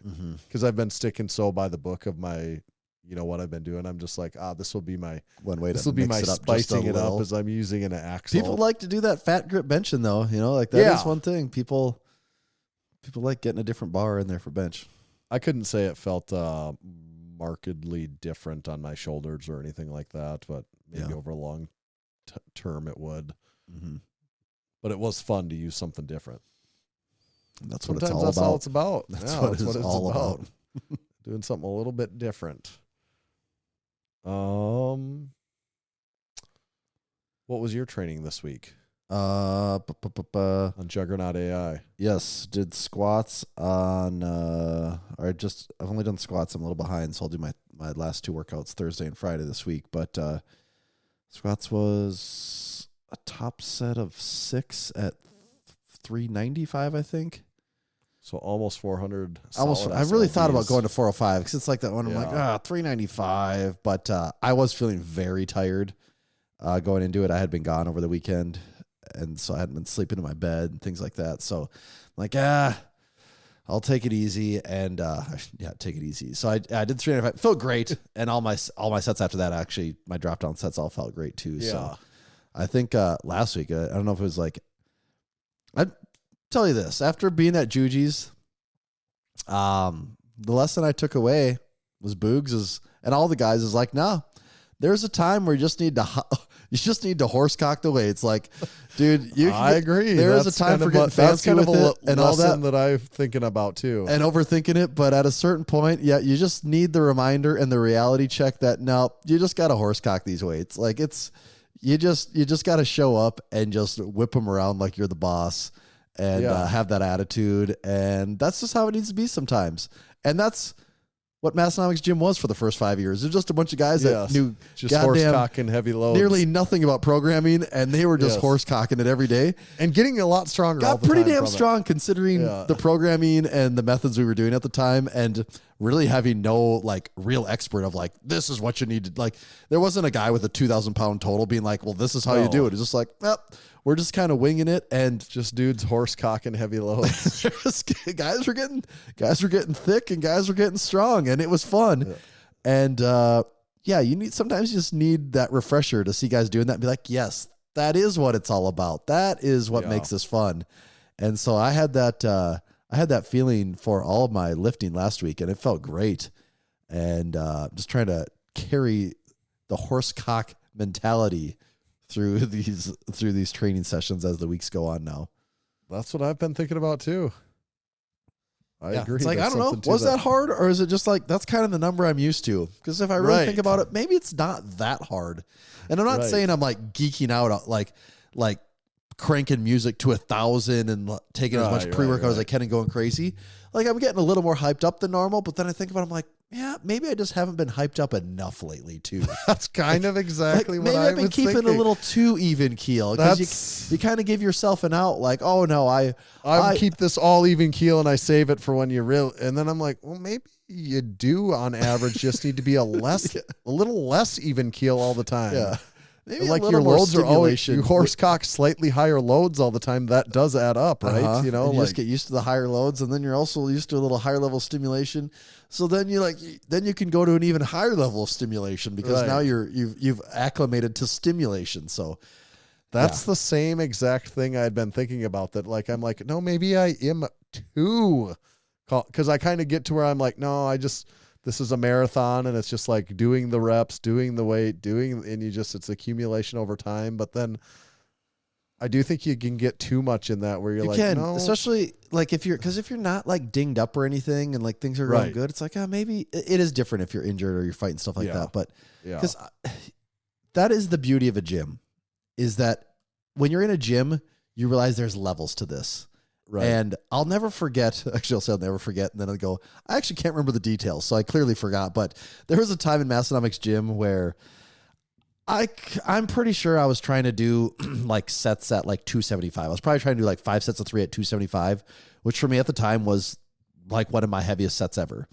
because I've been sticking so by the book of my, what I've been doing. I'm just like, this will be my one way. This will be my spicing it up as I'm using an axle. People like to do that fat grip benching though. Like that is one thing. People like getting a different bar in there for bench. I couldn't say it felt markedly different on my shoulders or anything like that, but maybe over a long term it would. But it was fun to use something different. That's Sometimes what it's all that's about. all it's about. That's what it's all about. Doing something a little bit different. What was your training this week? On Juggernaut AI. Yes, did squats on I've only done squats. I'm a little behind, so I'll do my last 2 workouts Thursday and Friday this week. But squats was a top set of 6 at 395, I think. So almost 400. I really thought about going to 405 because it's like that one. I'm like, 395. But I was feeling very tired going into it. I had been gone over the weekend. And so I hadn't been sleeping in my bed and things like that. So I'm like, I'll take it easy. And take it easy. So I did 395. It felt great. And all my sets after that, actually, my drop down sets all felt great too. Yeah. So I think last week, I don't know if it was like, I'd tell you this, after being at Juji's, the lesson I took away was Boogs and all the guys is like, no, there's a time where you just need to horsecock the weights. Like, dude, I agree. There is a time for getting fancy with it and all that I'm thinking about too, and overthinking it. But at a certain point, you just need the reminder and the reality check that no, you just got to horsecock these weights. Like you just got to show up and just whip them around like you're the boss and have that attitude. And that's just how it needs to be sometimes. And that's what Massenomics Gym was for the first 5 years. It was just a bunch of guys that knew just horse-cocking heavy loads. Nearly nothing about programming, and they were just horse-cocking it every day. And getting a lot stronger all Got the pretty time damn from strong considering the programming and the methods we were doing at the time, and really having no, real expert of, this is what you need to, there wasn't a guy with a 2,000-pound total being like, well, this is how you do it. It's just like, well, we're just kind of winging it, and just dudes horse-cocking heavy loads. guys were getting thick and guys were getting strong, and it was fun. Yeah. And sometimes you just need that refresher to see guys doing that and be like, yes, that is what it's all about. That is what makes this fun. And so I had that feeling for all of my lifting last week, and it felt great. And just trying to carry the horsecock mentality through these training sessions as the weeks go on now. That's what I've been thinking about too. I agree. It's like, I don't know, was that hard, or is it just that's kind of the number I'm used to? Because if I really think about it, maybe it's not that hard. And I'm not saying I'm geeking out, like cranking music to 1,000 and taking as much pre-workout as I can and going crazy. I'm getting a little more hyped up than normal, but then I think about it, I'm like, maybe I just haven't been hyped up enough lately too. That's kind of exactly what maybe I've been keeping thinking. A little too even keel, because you kind of give yourself an out, oh no, I keep this all even keel and I save it for when you and then I'm like, well, maybe you do on average just need to be a little less even keel all the time. Yeah. Maybe your loads are always, you horsecock slightly higher loads all the time. That does add up, right? You just get used to the higher loads, and then you're also used to a little higher level stimulation. So then you can go to an even higher level of stimulation because now you've acclimated to stimulation. So that's the same exact thing I'd been thinking about. That I'm like, no, maybe I am too, because I kind of get to where I'm like, no, this is a marathon, and it's just doing the reps, doing the weight, and it's accumulation over time. But then I do think you can get too much in that where you no. Especially if you're not dinged up or anything and things are going good, it's maybe it is different if you're injured or you're fighting stuff like that. But because that is the beauty of a gym, is that when you're in a gym, you realize there's levels to this. Right. And I'll never forget, actually I'll say I'll never forget, and then I'll go, I actually can't remember the details, so I clearly forgot, but there was a time in Massenomics Gym where I'm pretty sure I was trying to do sets at 275. I was probably trying to do 5 sets of 3 at 275, which for me at the time was one of my heaviest sets ever.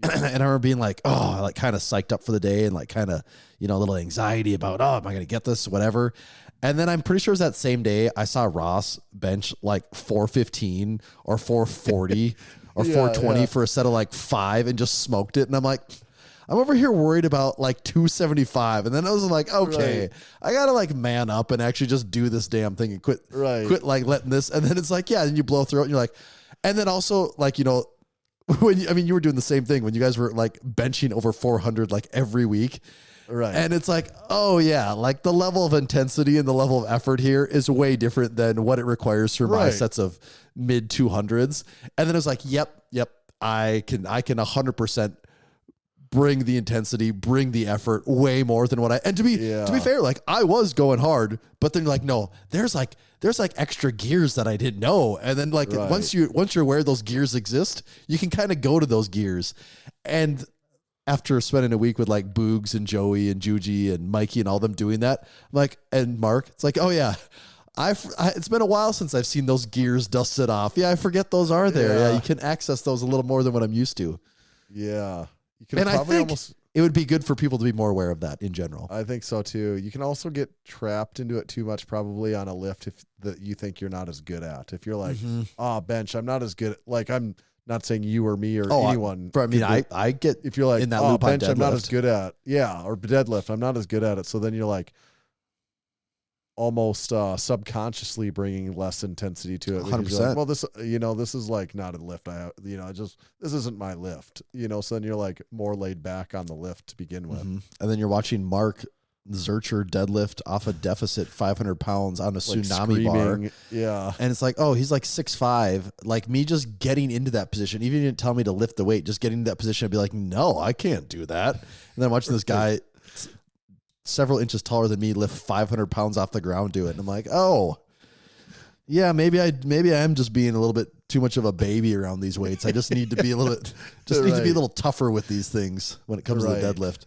And I remember being like, oh, like kind of psyched up for the day and like kind of, you know, a little anxiety about, oh, am I going to get this, whatever. And then I'm pretty sure it was that same day I saw Ross bench like 415 or 440 or 420 for a set of like 5 and just smoked it. And I'm like, I'm over here worried about like 275. And then I was like, okay, I got to like man up and actually just do this damn thing and quit like letting this. And then it's like, yeah, and you blow through it and you're like, and then also like, you know, you were doing the same thing when you guys were like benching over 400 like every week. Right. And it's like, oh yeah, like the level of intensity and the level of effort here is way different than what it requires for my sets of mid 200s. And then it's like, yep, I can 100% bring the intensity, bring the effort way more than what to be fair, like I was going hard, but then like, no, there's like extra gears that I didn't know. And then like once you're aware those gears exist, you can kind of go to those gears. And after spending a week with like Boogs and Joey and Juji and Mikey and all them doing that, like, and Mark, it's like, oh yeah, it's been a while since I've seen those gears dusted off. Yeah, I forget those are there. Yeah, you can access those a little more than what I'm used to. Yeah. You can and I think it would be good for people to be more aware of that in general. I think so too. You can also get trapped into it too much probably on a lift that you think you're not as good at. If you're like, bench, I'm not as good at, like I'm not saying you or me or anyone. I mean, I get if you're like in that loop bench, on I'm not as good at. Yeah, or deadlift, I'm not as good at it. So then you're like almost subconsciously bringing less intensity to it. 100%. Like, well, this is like not a lift. This isn't my lift. So then you're like more laid back on the lift to begin with. And then you're watching Mark Zurcher deadlift off a deficit 500 pounds on a tsunami bar. Yeah. And it's like, oh, he's like 6'5". Like me just getting into that position, even if you didn't tell me to lift the weight, just getting into that position, I'd be like, no, I can't do that. And then watching this guy several inches taller than me lift 500 pounds off the ground, do it. And I'm like, oh, yeah, maybe I am just being a little bit too much of a baby around these weights. I just need to be a little bit, need to be a little tougher with these things when it comes to the deadlift.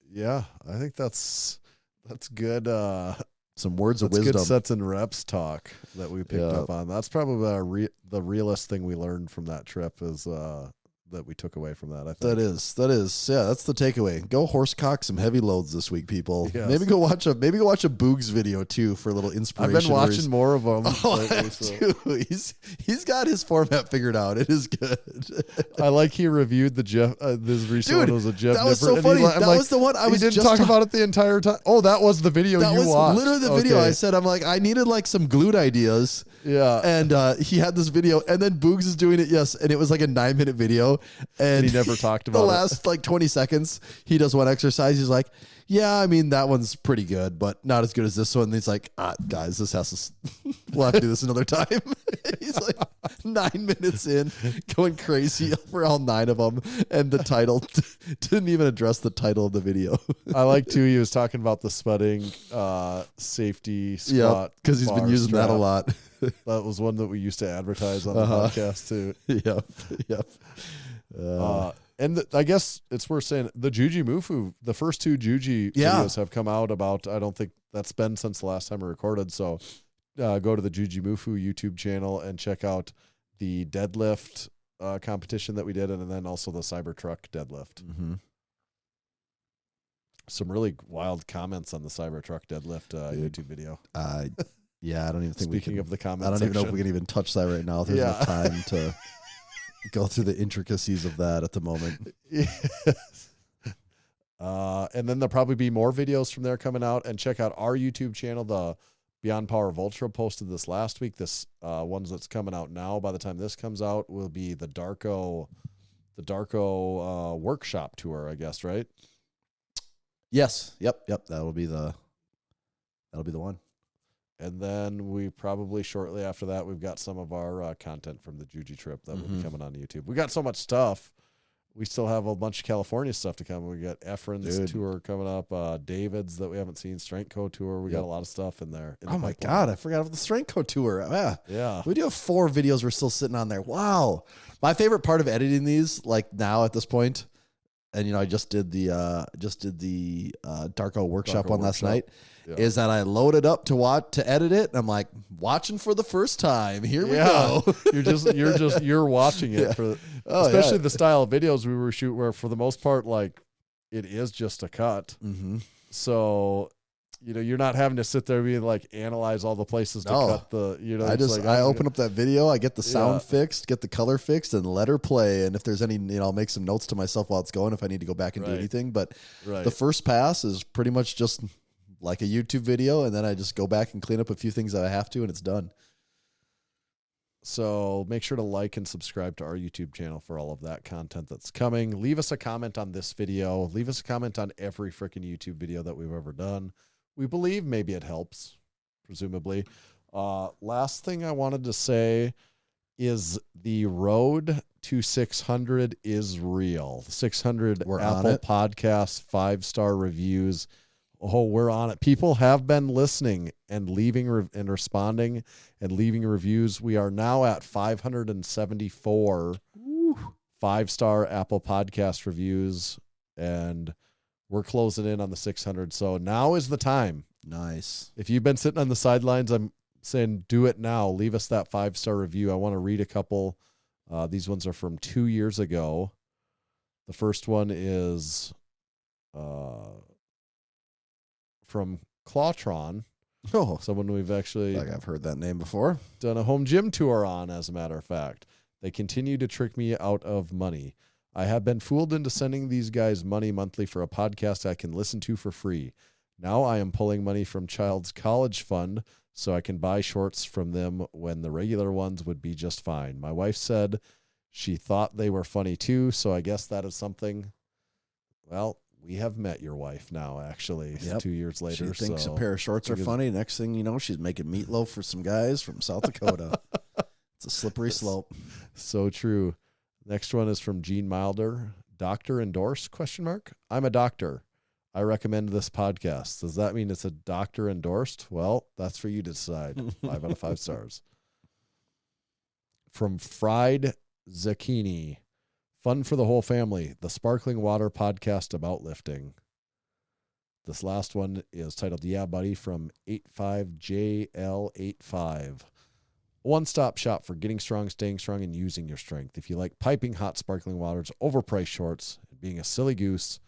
Yeah, I think that's good. Some words of wisdom. Good sets and reps talk that we picked up on. That's probably the realest thing we learned from that trip is that we took away from that. I think that is yeah. That's the takeaway. Go horsecock some heavy loads this week, people. Yes. Maybe go watch a Boogs video too for a little inspiration. I've been watching more of them. Lately, he's got his format figured out. It is good. I like he reviewed the Jeff. This recent one was a Jeff. That was so funny. That was the one I was. He didn't talk about it the entire time. Oh, that was the video you watched. That was literally the video. I said, I'm like, I needed like some glute ideas. Yeah. And he had this video, and then Boogs is doing it. Yes, and it was like a 9-minute video, and he never talked about the last like 20 seconds. He does one exercise. He's like, yeah, I mean that one's pretty good, but not as good as this one. And he's like, guys, this has to. We'll have to do this another time. He's like 9 minutes in, going crazy for all 9 of them, and the title didn't even address the title of the video. I like too. He was talking about the spudding safety squat because he's been using that a lot. That was one that we used to advertise on the podcast too. Yep. And I guess it's worth saying the Juji Mufu, the first 2 Juji videos have come out about, I don't think that's been since the last time I recorded. So go to the Juji Mufu YouTube channel and check out the deadlift competition that we did. And then also the Cybertruck deadlift. Mm-hmm. Some really wild comments on the Cybertruck deadlift YouTube video. Yeah, I don't even think Speaking of the comments, I don't even know if we can even touch that right now. There's enough time to go through the intricacies of that at the moment. Yes. And then there'll probably be more videos from there coming out. And check out our YouTube channel. The Beyond Power of Ultra posted this last week. This ones that's coming out now. By the time this comes out, will be the Darko workshop tour, I guess, right? Yes. Yep. That'll be the one. And then we probably shortly after that, we've got some of our content from the Juji trip that will be coming on YouTube. We got so much stuff. We still have a bunch of California stuff to come. We got Efren's tour coming up, David's that we haven't seen, Strength Co tour. We got a lot of stuff in there. Oh my God, I forgot about the Strength Co tour. Yeah. We do have 4 videos we're still sitting on there. Wow. My favorite part of editing these, like now at this point, and I just did the Darko workshop one last night. Yeah. Is that I loaded up to edit it, and I'm like watching for the first time. Here we go. you're watching it for, especially the style of videos we were shooting, where for the most part, like it is just a cut. Mm-hmm. So, you're not having to sit there and like analyze all the places to cut the, I open up that video, I get the sound fixed, get the color fixed, and let her play. And if there's any, I'll make some notes to myself while it's going if I need to go back and do anything. But the first pass is pretty much just like a YouTube video, and then I just go back and clean up a few things that I have to, and it's done. So make sure to like and subscribe to our YouTube channel for all of that content that's coming. Leave us a comment on this video. Leave us a comment on every freaking YouTube video that we've ever done. We believe maybe it helps, presumably. Last thing I wanted to say is the road to 600 is real. 600 Apple Podcasts, 5-star reviews. Oh, we're on it. People have been listening and leaving and responding and leaving reviews. We are now at 574 5-star Apple Podcast reviews, and we're closing in on the 600. So now is the time. Nice. If you've been sitting on the sidelines, I'm saying do it now. Leave us that 5-star review. I want to read a couple. These ones are from 2 years ago. The first one is from Clawtron. Oh, someone we've actually I've heard that name before. Done a home gym tour on, as a matter of fact. They continue to trick me out of money. I have been fooled into sending these guys money monthly for a podcast I can listen to for free. Now I am pulling money from child's college fund so I can buy shorts from them when the regular ones would be just fine. My wife said she thought they were funny too, so I guess that is something. Well, we have met your wife now, actually, 2 years later. She thinks a pair of shorts are funny. Next thing you know, she's making meatloaf for some guys from South Dakota. It's a slippery slope. So true. Next one is from Gene Milder. Doctor endorsed? ? I'm a doctor. I recommend this podcast. Does that mean it's a doctor endorsed? Well, that's for you to decide. 5 out of 5 stars. From Fried Zucchini. Fun for the whole family. The Sparkling Water podcast about lifting. This last one is titled Yeah Buddy from 85JL85. One-stop shop for getting strong, staying strong, and using your strength. If you like piping hot sparkling waters, overpriced shorts, and being a silly goose,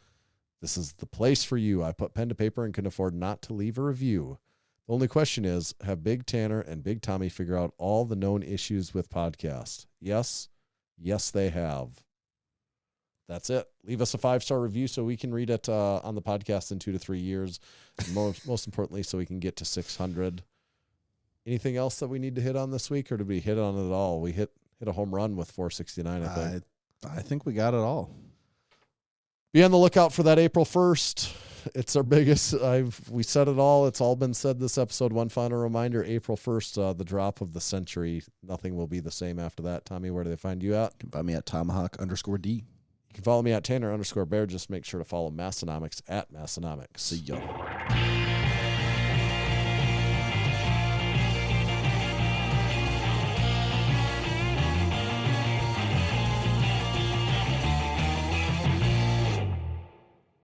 this is the place for you. I put pen to paper and can afford not to leave a review. The only question is, have Big Tanner and Big Tommy figure out all the known issues with podcasts? Yes. Yes, they have. That's it. Leave us a 5-star review so we can read it on the podcast in 2 to 3 years. Most importantly, so we can get to 600. Anything else that we need to hit on this week, or did we hit on it all? We hit a home run with 469, I think. I think we got it all. Be on the lookout for that April 1st. It's our biggest. We said it all. It's all been said this episode. One final reminder, April 1st, the drop of the century. Nothing will be the same after that. Tommy, where do they find you at? You can find me at Tomahawk_D. You can follow me at Tanner_Bear. Just make sure to follow Massenomics at Massenomics. See ya.